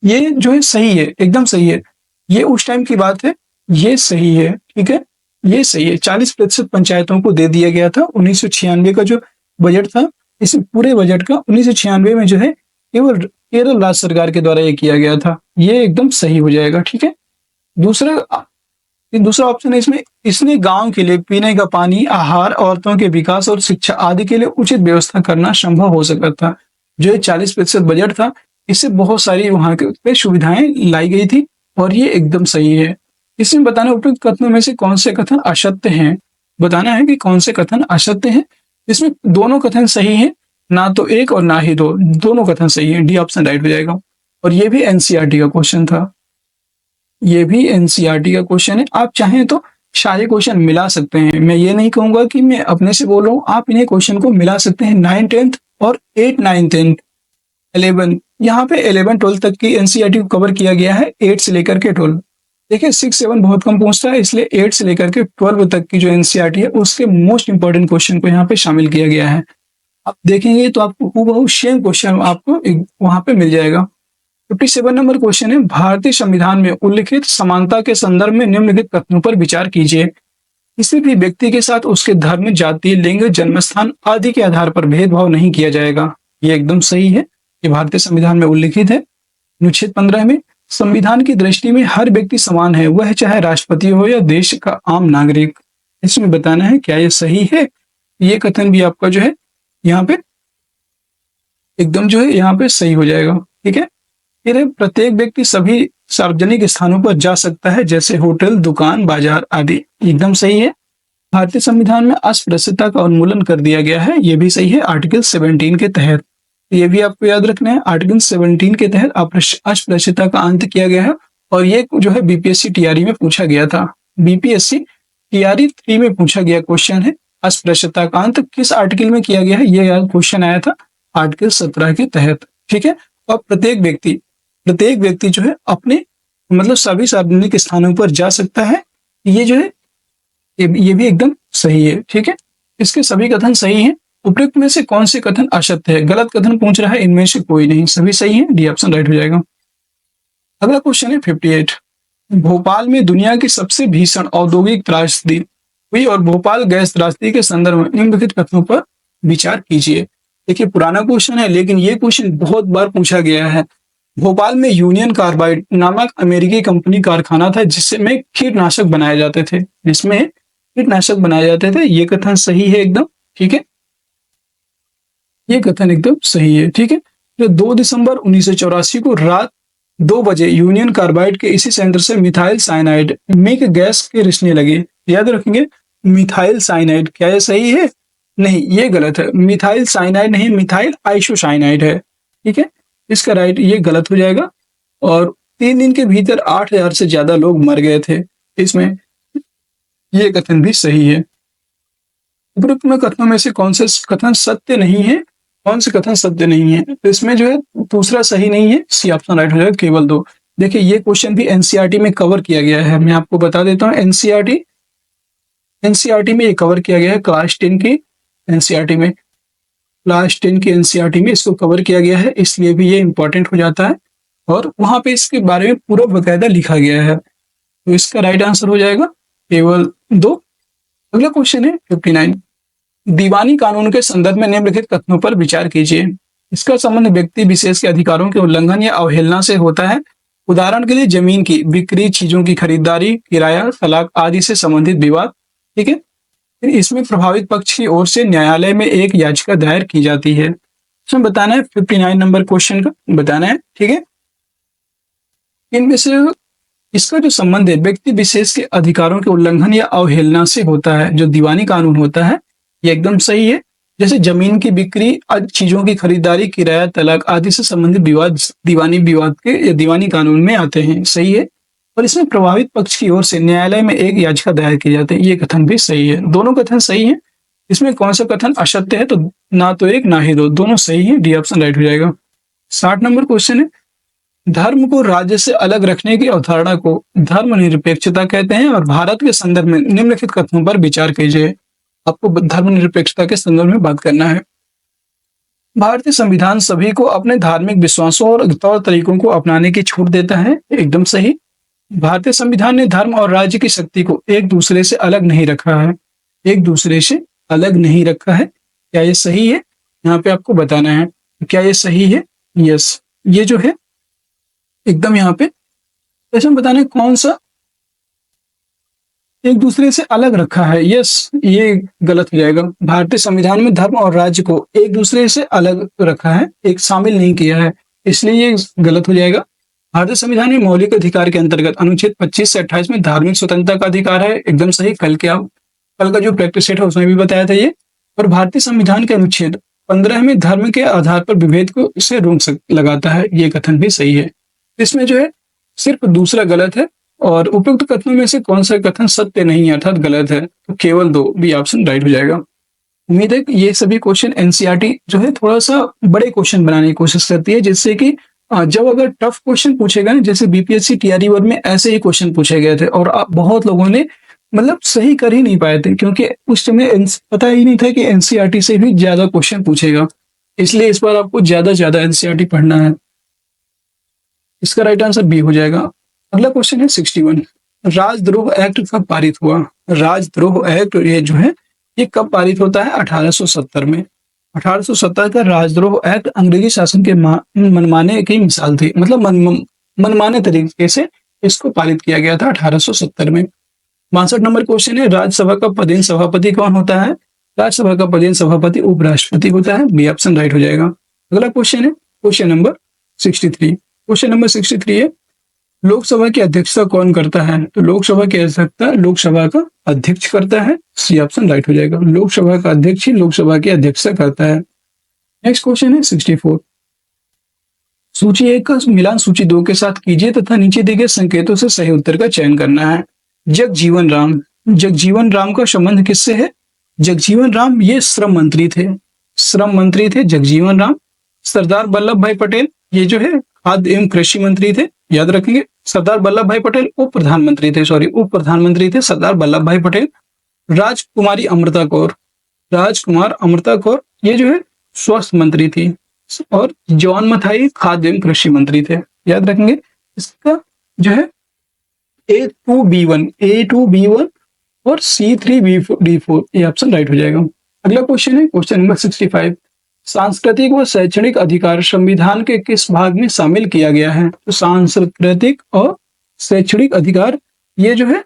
[SPEAKER 1] ये जो है सही है, एकदम सही है। ये उस टाइम की बात है, ये सही है। ठीक है, ये सही है। 40% पंचायतों को दे दिया गया था। 1996 का जो बजट था, इस पूरे बजट का 1996 में जो है केवल केरल राज्य सरकार के द्वारा ये किया गया था। ये एकदम सही हो जाएगा। ठीक है, दूसरा ऑप्शन है इसमें, इसने गांव के लिए पीने का पानी, आहार, औरतों के विकास और शिक्षा आदि के लिए उचित व्यवस्था करना संभव हो सका था। जो 40% बजट था, इससे बहुत सारी वहां पे सुविधाएं लाई गई थी और ये एकदम सही है। इसमें बताना उपयुक्त कथनों में से कौन से कथन असत्य हैं। बताना है कि कौन से कथन असत्य हैं। इसमें दोनों कथन सही हैं, ना तो एक और ना ही दो, दोनों कथन सही है। डी ऑप्शन राइट हो जाएगा। और ये भी एनसीईआरटी का क्वेश्चन था। ये भी एनसीईआरटी का क्वेश्चन है। आप चाहें तो सारे क्वेश्चन मिला सकते हैं। मैं ये नहीं कहूंगा कि मैं अपने से बोल रहा हूँ, आप इन्हें क्वेश्चन को मिला सकते हैं। 9, 10th और 8, 9, 10, 11, यहाँ पे 11, 12 तक की एनसीईआरटी को कवर किया गया है। 8 से लेकर के 12। देखिए 6, 7 बहुत कम पूछता है, इसलिए 8 से लेकर के 12 तक की जो एनसीईआरटी है उसके मोस्ट इंपॉर्टेंट क्वेश्चन को यहाँ पे शामिल किया गया है। आप देखेंगे तो आपको हूबहू सेम क्वेश्चन आपको वहां पे मिल जाएगा। 57 नंबर क्वेश्चन है, भारतीय संविधान में उल्लिखित समानता के संदर्भ में निम्नलिखित कथनों पर विचार कीजिए। किसी भी व्यक्ति के साथ उसके धर्म, जाति, लिंग, जन्मस्थान आदि के आधार पर भेदभाव नहीं किया जाएगा। ये एकदम सही है। ये भारतीय संविधान में उल्लिखित है। अनुच्छेद 15 में, संविधान की दृष्टि में हर व्यक्ति समान है, वह चाहे राष्ट्रपति हो या देश का आम नागरिक। इसमें बताना है क्या ये सही है। ये कथन भी आपका जो है यहाँ पे एकदम जो है यहाँ पे सही हो जाएगा। ठीक है, फिर प्रत्येक व्यक्ति सभी सार्वजनिक स्थानों पर जा सकता है, जैसे होटल, दुकान, बाजार आदि। एकदम सही है। भारतीय संविधान में अस्पृश्यता का उन्मूलन कर दिया गया है। ये भी सही है, आर्टिकल 17 के तहत। ये भी आपको याद रखना है। आर्टिकल 17 के तहत अस्पृश्यता का अंत किया गया है और ये जो है बीपीएससी टीआरई में पूछा गया था। बीपीएससी टीआरई 3 में पूछा गया क्वेश्चन है, अस्पृश्यता का अंत किस आर्टिकल में किया गया है, ये याद क्वेश्चन आया था आर्टिकल 17 के तहत। ठीक है, और प्रत्येक व्यक्ति जो है अपने मतलब सभी सार्वजनिक स्थानों पर जा सकता है, ये जो है ये भी एकदम सही है। ठीक है, इसके सभी कथन सही हैं। उपयुक्त में से कौन से कथन असत्य है? गलत कथन पूछ रहा है, इनमें से कोई नहीं, सभी सही है, डी ऑप्शन राइट हो जाएगा। अगला क्वेश्चन है 58। भोपाल में दुनिया की सबसे भीषण औद्योगिक त्रासदी हुई और भोपाल गैस त्रासदी के संदर्भ में निम्नलिखित कथनों पर विचार कीजिए। देखिए पुराना क्वेश्चन है लेकिन ये क्वेश्चन बहुत बार पूछा गया है। भोपाल में यूनियन कार्बाइड नामक अमेरिकी कंपनी कारखाना था जिसमें कीटनाशक बनाए जाते थे, ये कथन सही है एकदम। ठीक है, ये कथन एकदम सही है। ठीक है, तो 2 दिसंबर 1984 को रात 2 बजे यूनियन कार्बाइड के इसी संयंत्र से मिथाइल साइनाइड मिक गैस के रिसने लगे। याद रखेंगे मिथाइल साइनाइड, क्या ये सही है? नहीं, ये गलत है। मिथाइल साइनाइड नहीं, मिथाइल आइसोसाइनाइड है। ठीक है, इसका राइट ये गलत हो जाएगा। और 3 दिन के भीतर 8000 से ज्यादा लोग मर गए थे इसमें, ये कथन भी सही है। उपरोक्त में कथनों में से कौन से कथन सत्य नहीं है, कौन से कथन सत्य नहीं है? तो इसमें जो है दूसरा सही नहीं है, सी ऑप्शन राइट हो जाएगा, केवल 2। देखिए ये क्वेश्चन भी एनसीईआरटी में कवर किया गया है, मैं आपको बता देता हूँ। एनसीईआरटी में ये कवर किया गया है, क्लास 10 की एनसीईआरटी में इसको कवर किया गया है, इसलिए भी ये इंपॉर्टेंट हो जाता है और वहां पे इसके बारे में पूरा बकायदा लिखा गया है। तो इसका राइट आंसर हो जाएगा केवल 2। अगला क्वेश्चन है 59। दीवानी कानून के संदर्भ में निम्नलिखित कथनों पर विचार कीजिए। इसका संबंध व्यक्ति विशेष के अधिकारों के उल्लंघन या अवहेलना से होता है। उदाहरण के लिए जमीन की बिक्री, चीजों की खरीदारी, किराया, तलाक आदि से संबंधित विवाद। ठीक है, फिर इसमें प्रभावित पक्ष की ओर से न्यायालय में एक याचिका दायर की जाती है। इसमें बताना है 59 नंबर क्वेश्चन का बताना है। ठीक है, इनमें से इसका जो संबंध है व्यक्ति विशेष के अधिकारों के उल्लंघन या अवहेलना से होता है, जो दीवानी कानून होता है ये एकदम सही है। जैसे जमीन की बिक्री, चीजों की खरीदारी, किराया, तलाक आदि से संबंधित विवाद दीवानी विवाद के या दीवानी कानून में आते हैं, सही है। और इसमें प्रभावित पक्ष की ओर से न्यायालय में एक याचिका दायर की जाती है, ये कथन भी सही है। दोनों कथन सही है। इसमें कौन सा कथन असत्य है? तो ना तो एक ना ही दो, दोनों सही है, डी ऑप्शन राइट हो जाएगा। 60 नंबर क्वेश्चन है। धर्म को राज्य से अलग रखने की अवधारणा को धर्मनिरपेक्षता कहते हैं और भारत के संदर्भ में निम्नलिखित कथनों पर विचार कीजिए। आपको धर्मनिरपेक्षता के संदर्भ में बात करना है। भारतीय संविधान सभी को अपने धार्मिक विश्वासों और तौर तरीकों को अपनाने की छूट देता है, एकदम सही। भारतीय संविधान ने धर्म और राज्य की शक्ति को एक दूसरे से अलग नहीं रखा है, क्या ये सही है? यहाँ पे आपको बताना है क्या ये सही है। यस, ये जो है एकदम यहाँ पे इसमें बताना है कौन सा एक दूसरे से अलग रखा है। यस, ये गलत हो जाएगा। भारतीय संविधान में धर्म और राज्य को एक दूसरे से अलग रखा है, एक शामिल नहीं किया है, इसलिए ये गलत हो जाएगा। भारतीय संविधान में मौलिक अधिकार के अंतर्गत अनुच्छेद 25 से 28 में धार्मिक स्वतंत्रता का अधिकार है, एकदम सही। कल का जो प्रैक्टिस सेट है उसमें भी बताया था ये। और भारतीय संविधान के अनुच्छेद 15 में धर्म के आधार पर विभेद को इसे रोक लगाता है, ये कथन भी सही है। इसमें जो है सिर्फ दूसरा गलत है। और उपयुक्त कथनों में से कौन सा कथन सत्य नहीं है अर्थात गलत है? तो केवल 2, बी ऑप्शन राइट हो जाएगा। उम्मीद है कि ये सभी क्वेश्चन एनसीईआरटी जो है थोड़ा सा बड़े क्वेश्चन बनाने की कोशिश करती है, जिससे कि जब अगर टफ क्वेश्चन पूछेगा ना, जैसे बीपीएससी टीआरई वर्ग में ऐसे ही क्वेश्चन पूछे गए थे और बहुत लोगों ने मतलब सही कर ही नहीं पाए थे, क्योंकि उस समय पता ही नहीं था कि एनसीईआरटी से भी ज्यादा क्वेश्चन पूछेगा। इसलिए इस बार आपको ज्यादा एनसीईआरटी पढ़ना है। इसका राइट आंसर बी हो जाएगा। अगला क्वेश्चन है 61। राजद्रोह एक्ट कब पारित हुआ? राजद्रोह एक्ट ये जो है ये कब पारित होता है? 1870 में। 1870 का राजद्रोह एक्ट अंग्रेजी शासन के मनमाने की मिसाल थी, मतलब मनमाने तरीके से इसको पारित किया गया था 1870 में। 62 नंबर क्वेश्चन है। राज्यसभा का पदेन सभापति कौन होता है? राज्यसभा का पदेन सभापति उपराष्ट्रपति होता है, बी ऑप्शन राइट हो जाएगा। अगला क्वेश्चन है क्वेश्चन नंबर 63। क्वेश्चन नंबर 63 है, लोकसभा की अध्यक्षता कौन करता है? तो लोकसभा की अध्यक्षता लोकसभा का अध्यक्ष करता है, सी ऑप्शन राइट हो जाएगा। लोकसभा का अध्यक्ष ही लोकसभा की अध्यक्षता करता है। नेक्स्ट क्वेश्चन है 64। सूची 1 का मिलान सूची 2 के साथ कीजिए तथा नीचे दिए गए संकेतों से सही उत्तर का चयन करना है। जगजीवन राम, जगजीवन राम का संबंध किससे है? जगजीवन राम ये श्रम मंत्री थे, श्रम मंत्री थे जगजीवन राम। सरदार वल्लभ भाई पटेल ये जो है खाद्य एवं कृषि मंत्री थे, याद रखेंगे। सरदार वल्लभ भाई पटेल उप प्रधानमंत्री थे, उप प्रधानमंत्री थे सरदार वल्लभ भाई पटेल। राजकुमारी अमृता कौर, राजकुमार अमृता कौर ये जो है स्वास्थ्य मंत्री थी। और जॉन मथाई खाद्य एवं कृषि मंत्री थे, याद रखेंगे। इसका जो है A2B1 और C3D4 ये ऑप्शन राइट हो जाएगा। अगला क्वेश्चन है क्वेश्चन नंबर 65। सांस्कृतिक व शैक्षणिक अधिकार संविधान के किस भाग में शामिल किया गया है? तो सांस्कृतिक और शैक्षणिक अधिकार ये जो है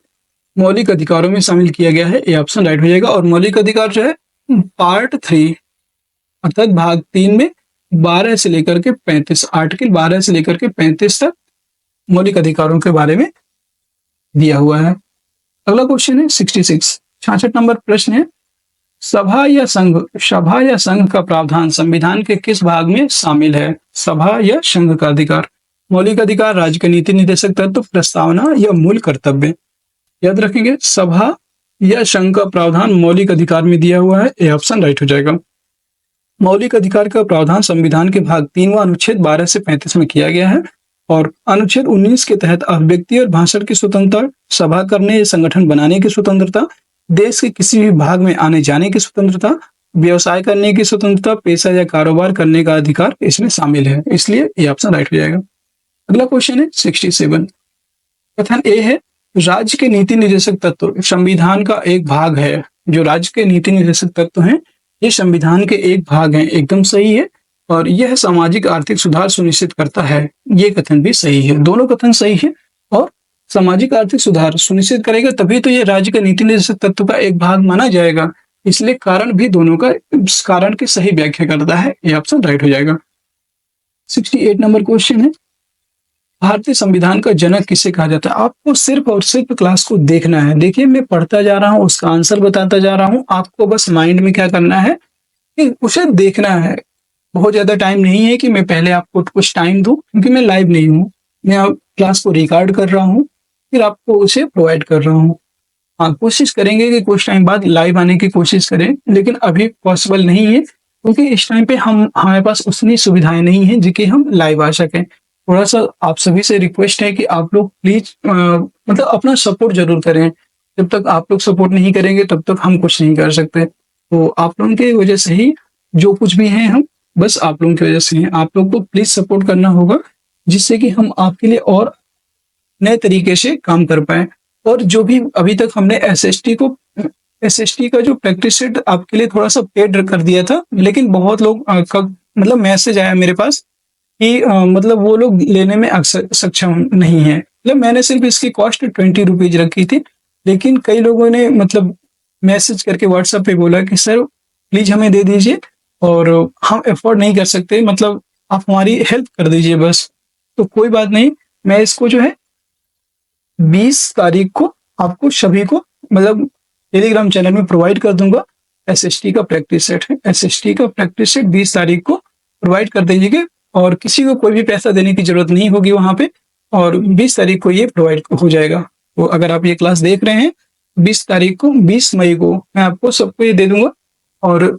[SPEAKER 1] मौलिक अधिकारों में शामिल किया गया है, ये ऑप्शन राइट हो जाएगा। और मौलिक अधिकार जो है पार्ट 3 अर्थात भाग 3 में 12 से लेकर के 35 आर्टिकल 12 से लेकर के 35 तक मौलिक अधिकारों के बारे में दिया हुआ है। अगला क्वेश्चन है 66, 66 नंबर प्रश्न है सभा या संघ का प्रावधान संविधान के किस भाग में शामिल है? सभा या संघ का अधिकार, मौलिक अधिकार, राज्य के नीति निर्देशक तत्व, प्रस्तावना या मूल कर्तव्य। याद रखेंगे सभा या संघ का प्रावधान मौलिक अधिकार में दिया हुआ है, ये ऑप्शन राइट हो जाएगा। मौलिक अधिकार का प्रावधान संविधान के भाग 3 व अनुच्छेद 12 से 35 में किया गया है। और अनुच्छेद 19 के तहत अभिव्यक्ति और भाषण की स्वतंत्रता, सभा करने या संगठन बनाने की स्वतंत्रता, देश के किसी भी भाग में आने जाने की स्वतंत्रता, व्यवसाय करने की स्वतंत्रता, पेशा या कारोबार करने का अधिकार इसमें शामिल है, इसलिए ये ऑप्शन राइट हो जाएगा। अगला क्वेश्चन है 67। कथन ए है राज्य के नीति निर्देशक तत्व संविधान का एक भाग है। जो राज्य के नीति निर्देशक तत्व हैं ये संविधान के एक भाग हैं, एकदम सही है। और यह सामाजिक आर्थिक सुधार सुनिश्चित करता है, ये कथन भी सही है। दोनों कथन सही है। और सामाजिक आर्थिक सुधार सुनिश्चित करेगा तभी तो ये राज्य का नीति निर्देशक तत्व का एक भाग माना जाएगा, इसलिए कारण भी दोनों का कारण की सही व्याख्या करता है, ये ऑप्शन राइट हो जाएगा। 68 नंबर क्वेश्चन है भारतीय संविधान का जनक किसे कहा जाता है? आपको सिर्फ और सिर्फ क्लास को देखना है। देखिए मैं पढ़ता जा रहा हूँ, उसका आंसर बताता जा रहा हूँ, आपको बस माइंड में क्या करना है कि उसे देखना है। बहुत ज्यादा टाइम नहीं है कि मैं पहले आपको कुछ टाइम दूं, क्योंकि मैं लाइव नहीं हूँ, मैं क्लास को रिकॉर्ड कर रहा हूँ, फिर आपको उसे प्रोवाइड कर रहा हूँ। हाँ, कोशिश करेंगे कि कुछ टाइम बाद लाइव आने की कोशिश करें, लेकिन अभी पॉसिबल नहीं है क्योंकि इस टाइम पे हमारे पास उतनी सुविधाएं नहीं है जिनकी हम लाइव आ सकें। थोड़ा सा आप सभी से रिक्वेस्ट है कि आप लोग प्लीज मतलब अपना सपोर्ट जरूर करें। जब तक आप लोग सपोर्ट नहीं करेंगे तब तक हम कुछ नहीं कर सकते। तो आप लोगों की वजह से ही जो कुछ भी है हम बस आप लोगों की वजह से हैं। आप लोग को प्लीज सपोर्ट करना होगा जिससे कि हम आपके लिए और नए तरीके से काम कर पाए। और जो भी अभी तक हमने एसएसटी का जो प्रैक्टिस सेट आपके लिए थोड़ा सा पेड कर दिया था, लेकिन बहुत लोग मतलब मैसेज आया मेरे पास कि मतलब वो लोग लेने में अक्सर सक्षम नहीं है। मतलब मैंने सिर्फ इसकी कॉस्ट 20 रुपीज रखी थी, लेकिन कई लोगों ने मतलब मैसेज करके व्हाट्सएप पे बोला कि सर प्लीज हमें दे दीजिए और हम अफोर्ड नहीं कर सकते, मतलब आप हमारी हेल्प कर दीजिए बस। तो कोई बात नहीं, मैं इसको जो है 20 तारीख को आपको सभी को मतलब टेलीग्राम चैनल में प्रोवाइड कर दूंगा। एसएसटी का प्रैक्टिस सेट है, एसएसटी का प्रैक्टिस सेट 20 तारीख को प्रोवाइड कर दीजिएगा और किसी को कोई भी पैसा देने की जरूरत नहीं होगी वहां पे, और 20 तारीख को ये प्रोवाइड हो जाएगा। तो अगर आप ये क्लास देख रहे हैं 20 तारीख को, 20 मई को मैं आपको सबको ये दे दूंगा और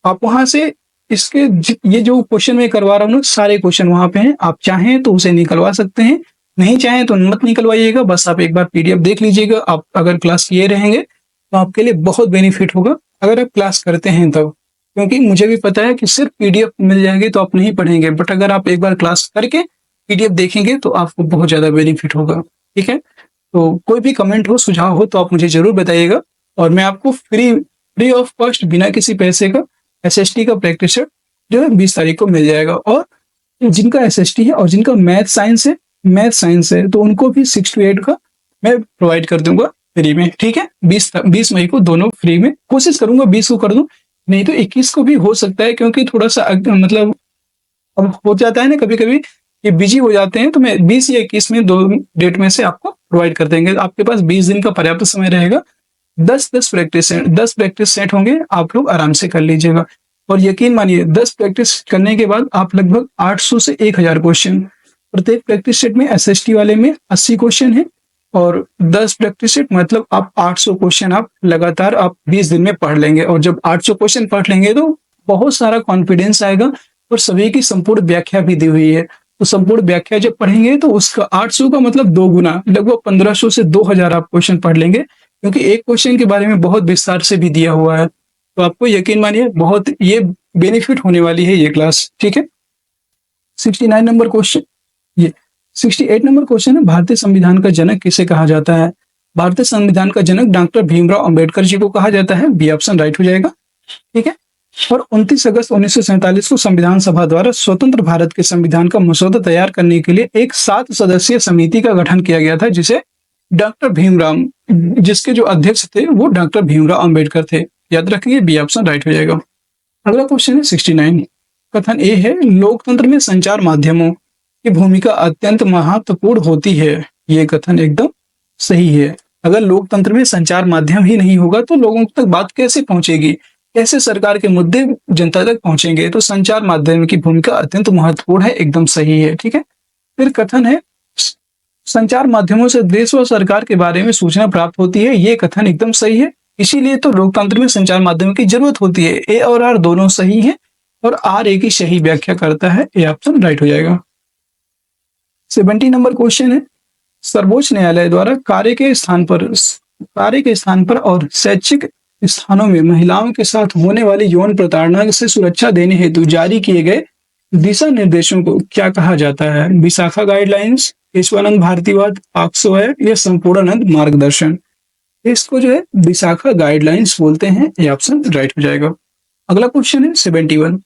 [SPEAKER 1] आप वहां से इसके ये जो क्वेश्चन मैं करवा रहा हूँ सारे क्वेश्चन वहां पे हैं। आप चाहें तो उसे निकलवा सकते हैं, नहीं चाहें तो मत निकलवाइएगा, बस आप एक बार पीडीएफ देख लीजिएगा। आप अगर क्लास किए रहेंगे तो आपके लिए बहुत बेनिफिट होगा अगर आप क्लास करते हैं तब, क्योंकि मुझे भी पता है कि सिर्फ पीडीएफ मिल जाएगी तो आप नहीं पढ़ेंगे, बट अगर आप एक बार क्लास करके पीडीएफ देखेंगे तो आपको बहुत ज्यादा बेनिफिट होगा। ठीक है, तो कोई भी कमेंट हो, सुझाव हो तो आप मुझे जरूर बताइएगा और मैं आपको फ्री ऑफ कॉस्ट बिना किसी पैसे का एसएसटी का प्रैक्टिस सेट जो है 20 तारीख को मिल जाएगा। और जिनका एसएसटी है और जिनका मैथ साइंस है तो उनको भी 6 to 8 का मैं प्रोवाइड कर दूंगा फ्री में। ठीक है, 20 मई को दोनों फ्री में, कोशिश करूंगा 20 को कर दूं, नहीं तो 21 को भी हो सकता है, क्योंकि थोड़ा सा मतलब अब हो जाता है ना कभी कभी ये बिजी हो जाते हैं, तो मैं 20 या 21 में 2 डेट में से आपको प्रोवाइड कर देंगे। आपके पास 20 दिन का पर्याप्त समय रहेगा। 10 प्रैक्टिस सेट होंगे, आप लोग आराम से कर लीजिएगा। और यकीन मानिए 10 प्रैक्टिस करने के बाद आप लगभग 800 से 1000 क्वेश्चन, प्रत्येक प्रैक्टिस सेट में एसएसटी वाले में 80 क्वेश्चन है और 10 प्रैक्टिस सेट मतलब आप 800 क्वेश्चन आप लगातार आप 20 दिन में पढ़ लेंगे। और जब 800 क्वेश्चन पढ़ लेंगे तो बहुत सारा कॉन्फिडेंस आएगा और सभी की संपूर्ण व्याख्या भी दी हुई है। तो संपूर्ण व्याख्या जब पढ़ेंगे तो उसका 800 का मतलब 2 गुना, लगभग 1500 से 2000 आप क्वेश्चन पढ़ लेंगे, क्योंकि एक क्वेश्चन के बारे में बहुत विस्तार से भी दिया हुआ है। तो आपको यकीन मानिए बहुत ये बेनिफिट होने वाली है ये क्लास, ठीक है। 69 नंबर क्वेश्चन, ये 68 नंबर क्वेश्चन है, भारतीय संविधान का जनक किसे कहा जाता है? भारतीय संविधान का जनक डॉक्टर भीमराव अंबेडकर जी को कहा जाता है। बी ऑप्शन राइट हो जाएगा, ठीक है। और 29 अगस्त 1947 को संविधान सभा द्वारा स्वतंत्र भारत के संविधान का मसौदा तैयार करने के लिए एक 7 सदस्यीय समिति का गठन किया गया था, जिसे डॉक्टर भीमराव, जिसके जो अध्यक्ष थे वो डॉक्टर भीमराव अंबेडकर थे। याद रखिए, बी ऑप्शन राइट हो जाएगा। अगला क्वेश्चन है 69। कथन ए है, लोकतंत्र में संचार माध्यमों की भूमिका अत्यंत महत्वपूर्ण होती है। ये कथन एकदम सही है। अगर लोकतंत्र में संचार माध्यम ही नहीं होगा तो लोगों तक बात कैसे पहुंचेगी, कैसे सरकार के मुद्दे जनता तक पहुंचेंगे? तो संचार माध्यम की भूमिका अत्यंत महत्वपूर्ण है, एकदम सही है, ठीक है। फिर कथन है, संचार माध्यमों से देश व सरकार के बारे में सूचना प्राप्त होती है। ये कथन एकदम सही है, इसीलिए तो लोकतंत्र में संचार माध्यम की जरूरत होती है। ए और आर दोनों सही है और आर ए की सही व्याख्या करता है। ए ऑप्शन राइट हो जाएगा। 70 नंबर क्वेश्चन है, सर्वोच्च न्यायालय द्वारा कार्य के स्थान पर और शैक्षिक स्थानों में महिलाओं के साथ होने वाली यौन प्रताड़ना से सुरक्षा देने हेतु जारी किए गए दिशा निर्देशों को क्या कहा जाता है? विशाखा गाइडलाइंस, केशवानंद भारतीवाद, पॉक्सो एक्ट या संपूर्णानंद मार्गदर्शन? इसको जो है विशाखा गाइडलाइंस बोलते हैं। ये ऑप्शन राइट हो जाएगा। अगला क्वेश्चन है 71।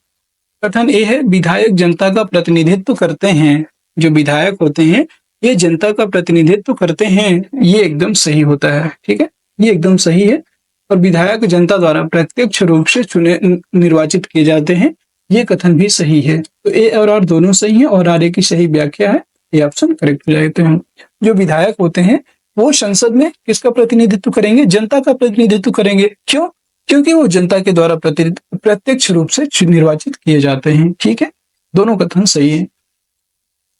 [SPEAKER 1] कथन ए है, विधायक जनता का प्रतिनिधित्व करते हैं। जो विधायक होते हैं ये जनता का प्रतिनिधित्व करते हैं। ये एकदम सही होता है, ठीक है, ये एकदम सही है। और विधायक जनता द्वारा प्रत्यक्ष रूप से चुने निर्वाचित किए जाते हैं। ये कथन भी सही है। तो ए और आर दोनों सही है और आर ए की सही व्याख्या है। ये ऑप्शन करेक्ट हो जाते हैं। जो विधायक होते हैं वो संसद में किसका प्रतिनिधित्व करेंगे? जनता का प्रतिनिधित्व करेंगे। क्यों? क्योंकि वो जनता के द्वारा प्रत्यक्ष रूप से निर्वाचित किए जाते हैं, ठीक है। दोनों कथन सही है।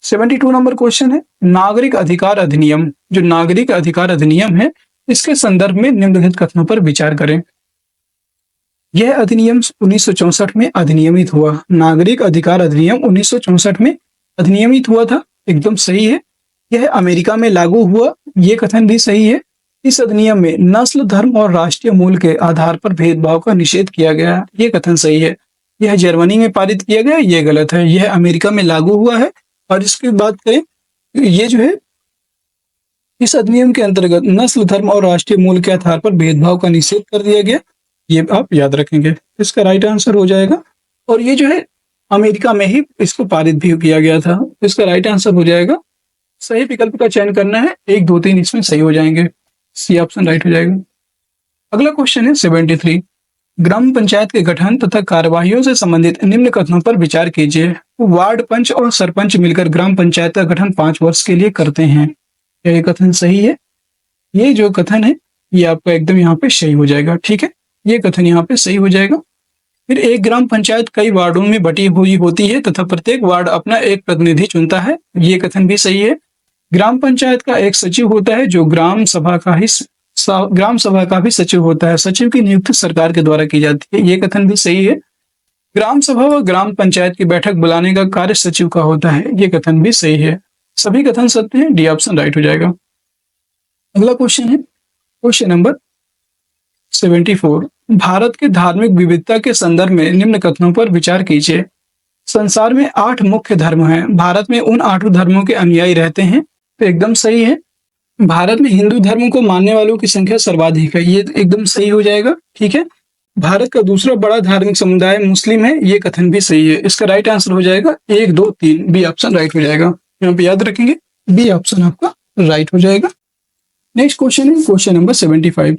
[SPEAKER 1] 72 नंबर क्वेश्चन है, नागरिक अधिकार अधिनियम। जो नागरिक अधिकार अधिनियम है इसके संदर्भ में निम्नलिखित कथनों पर विचार करें। यह अधिनियम 1964 में अधिनियमित हुआ। नागरिक अधिकार अधिनियम 1964 में अधिनियमित हुआ था, एकदम सही है। यह अमेरिका में लागू हुआ, ये कथन भी सही है। इस अधिनियम में नस्ल, धर्म और राष्ट्रीय मूल के आधार पर भेदभाव का निषेध किया गया, ये कथन सही है। यह जर्मनी में पारित किया गया, ये गलत है। यह अमेरिका में लागू हुआ है। और इसकी बात करें, ये जो है इस अधिनियम के अंतर्गत नस्ल, धर्म और राष्ट्रीय मूल के आधार पर भेदभाव का निषेध कर दिया गया। ये आप याद रखेंगे, इसका राइट आंसर हो जाएगा। और ये जो है अमेरिका में ही इसको पारित भी किया गया था। इसका राइट आंसर हो जाएगा, सही विकल्प का चयन करना है। 1, 2, 3 इसमें सही हो जाएंगे। सी ऑप्शन राइट हो जाएगा। अगला क्वेश्चन है 73। ग्राम पंचायत के गठन तथा कार्यवाहियों से संबंधित निम्न कथनों पर विचार कीजिए। वार्ड पंच और सरपंच मिलकर ग्राम पंचायत का गठन 5 वर्ष के लिए करते हैं। ये कथन सही है। ये जो कथन है ये आपका एकदम यहाँ पे सही हो जाएगा, ठीक है। ये कथन यहाँ पे सही हो जाएगा। फिर एक ग्राम पंचायत कई वार्डों में बटी हुई होती है तथा प्रत्येक वार्ड अपना एक प्रतिनिधि चुनता है। ये कथन भी सही है। ग्राम पंचायत का एक सचिव होता है जो ग्राम सभा का भी सचिव होता है। सचिव की नियुक्ति सरकार के द्वारा की जाती है। ये कथन भी सही है। ग्राम सभा व ग्राम पंचायत की बैठक बुलाने का कार्य सचिव का होता है। ये कथन भी सही है। सभी कथन सत्य हैं। डी ऑप्शन राइट हो जाएगा। अगला क्वेश्चन है क्वेश्चन नंबर 74। भारत के धार्मिक विविधता के संदर्भ में निम्न कथनों पर विचार कीजिए। संसार में 8 मुख्य धर्म हैं। भारत में उन 8 धर्मों के अनुयायी रहते हैं। तो एकदम सही है। भारत में हिंदू धर्म को मानने वालों की संख्या सर्वाधिक है। ये एकदम सही हो जाएगा, ठीक है। भारत का दूसरा बड़ा धार्मिक समुदाय मुस्लिम है। ये कथन भी सही है। इसका राइट आंसर हो जाएगा 1, 2, 3 बी ऑप्शन राइट हो जाएगा। यहाँ पे याद रखेंगे, बी ऑप्शन आपका राइट हो जाएगा। नेक्स्ट क्वेश्चन है क्वेश्चन नंबर 75।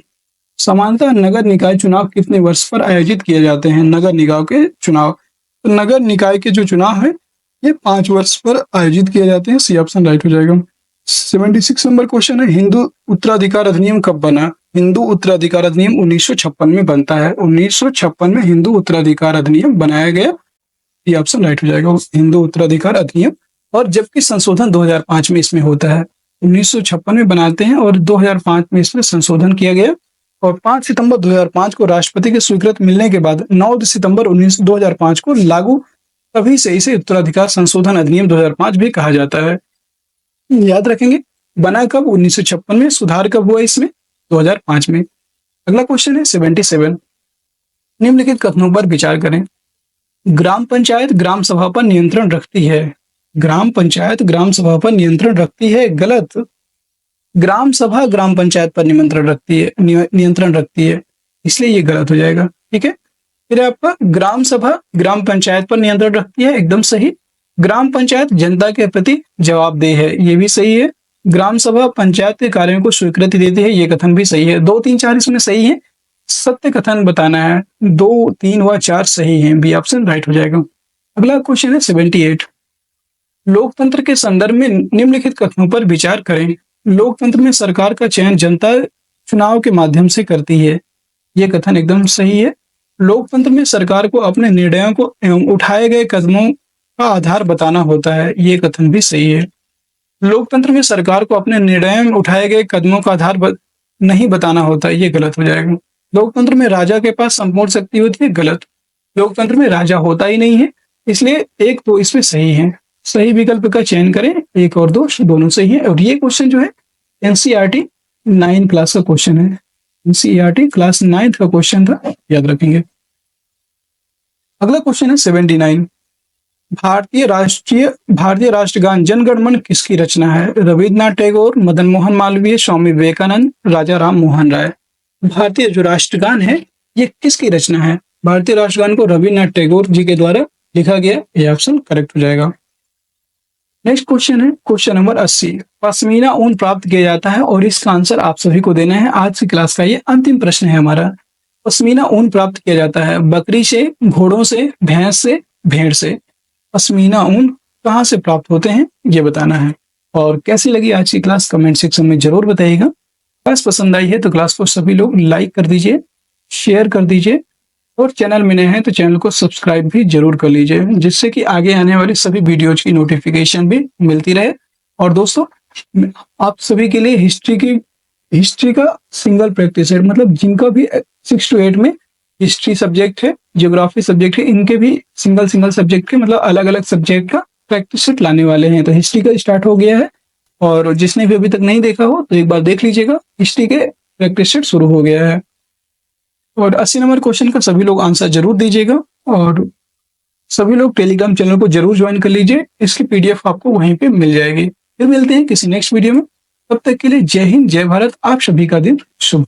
[SPEAKER 1] सामान्यतः नगर निकाय चुनाव कितने वर्ष पर आयोजित किए जाते हैं? नगर निकाय के चुनाव, तो नगर निकाय के जो चुनाव है ये 5 वर्ष पर आयोजित किए जाते हैं। सी ऑप्शन राइट हो जाएगा। 76 नंबर क्वेश्चन है, हिंदू उत्तराधिकार अधिनियम कब बना? हिंदू उत्तराधिकार अधिनियम 1956 में बनता है। 1956 में हिंदू उत्तराधिकार अधिनियम बनाया गया, ये ऑप्शन राइट हो जाएगा, हिंदू उत्तराधिकार अधिनियम। और जबकि संशोधन 2005 में इसमें होता है। 1956 में बनाते हैं और 2005 में इसमें संशोधन किया गया। और 5 सितंबर 2005 को राष्ट्रपति की स्वीकृति मिलने के बाद 9 सितंबर 2005 को लागू, तभी से इसे उत्तराधिकार संशोधन अधिनियम 2005 भी कहा जाता है। याद रखेंगे, बना कब? 1956 में। सुधार कब हुआ इसमें? 2005 में। अगला क्वेश्चन है 77। निम्नलिखित कथनों पर विचार करें। ग्राम पंचायत ग्राम सभा पर नियंत्रण रखती है। ग्राम पंचायत ग्राम सभा पर नियंत्रण रखती है, गलत। ग्राम सभा ग्राम पंचायत पर नियंत्रण रखती है, इसलिए ये गलत हो जाएगा। ठीक है, फिर आपका ग्राम सभा ग्राम पंचायत पर नियंत्रण रखती है, एकदम सही। ग्राम पंचायत जनता के प्रति जवाबदेह है, ये भी सही है। ग्राम सभा पंचायत के कार्यों को स्वीकृति देती है, ये कथन भी सही है। 2, 3, 4 इसमें सही है। सत्य कथन बताना है, 2, 3 व 4 सही हैं, बी ऑप्शन राइट हो जाएगा। अगला क्वेश्चन है 78। लोकतंत्र के संदर्भ में निम्नलिखित कथनों पर विचार करें। लोकतंत्र में सरकार का चयन जनता चुनाव के माध्यम से करती है, ये कथन एकदम सही है। लोकतंत्र में सरकार को अपने निर्णयों को एवं उठाए गए कदमों का आधार बताना होता है, ये कथन भी सही है। लोकतंत्र में सरकार को अपने निर्णयों में उठाए गए कदमों का आधार नहीं बताना होता, ये गलत हो जाएगा। लोकतंत्र में राजा के पास संपूर्ण शक्ति होती है, गलत। लोकतंत्र में राजा होता ही नहीं है, इसलिए 1, 2 इसमें सही है। सही विकल्प का चयन करें, 1 और 2 दोनों सही है। और ये क्वेश्चन जो है एनसीईआरटी 9 क्लास का क्वेश्चन है, एनसीईआरटी क्लास 9 का क्वेश्चन था, याद रखेंगे। अगला क्वेश्चन है 79। भारतीय राष्ट्रगान जन गण मन किसकी रचना है? रविन्द्रनाथ टैगोर, मदन मोहन मालवीय, स्वामी विवेकानंद, राजा राम मोहन राय। भारतीय जो राष्ट्रगान है ये किसकी रचना है? भारतीय राष्ट्रगान को रविन्द्रनाथ टैगोर जी के द्वारा लिखा गया, ये ऑप्शन करेक्ट हो जाएगा। नेक्स्ट क्वेश्चन है क्वेश्चन नंबर 80। पश्मीना ऊन प्राप्त किया जाता है और इसका आंसर आप सभी को देना है। आज की क्लास का ये अंतिम प्रश्न है हमारा। पश्मीना ऊन प्राप्त किया जाता है बकरी से, घोड़ों से, भैंस से, भेड़ से। पश्मीना ऊन कहाँ से प्राप्त होते हैं ये बताना है। और कैसी लगी आज की क्लास कमेंट सेक्शन में जरूर बताइएगा। क्लास पसंद आई है तो क्लास को सभी लोग लाइक कर दीजिए, शेयर कर दीजिए, और चैनल में नए हैं तो चैनल को सब्सक्राइब भी जरूर कर लीजिए, जिससे कि आगे आने वाली सभी वीडियोज की नोटिफिकेशन भी मिलती रहे। और दोस्तों, आप सभी के लिए हिस्ट्री का सिंगल प्रैक्टिस सेट, मतलब जिनका भी 6 to 8 में हिस्ट्री सब्जेक्ट है, ज्योग्राफी सब्जेक्ट है, इनके भी सिंगल सब्जेक्ट के मतलब अलग अलग सब्जेक्ट का प्रैक्टिस सेट लाने वाले हैं। तो हिस्ट्री का स्टार्ट हो गया है, और जिसने भी अभी तक नहीं देखा हो तो एक बार देख लीजिएगा। हिस्ट्री के प्रैक्टिस सेट शुरू हो गया है। और 80 नंबर क्वेश्चन का सभी लोग आंसर जरूर दीजिएगा, और सभी लोग टेलीग्राम चैनल को जरूर ज्वाइन कर लीजिए, इसकी पीडीएफ आपको वहीं पे मिल जाएगी। फिर मिलते हैं किसी नेक्स्ट वीडियो में, तब तक के लिए जय हिंद, जय भारत। आप सभी का दिन शुभ।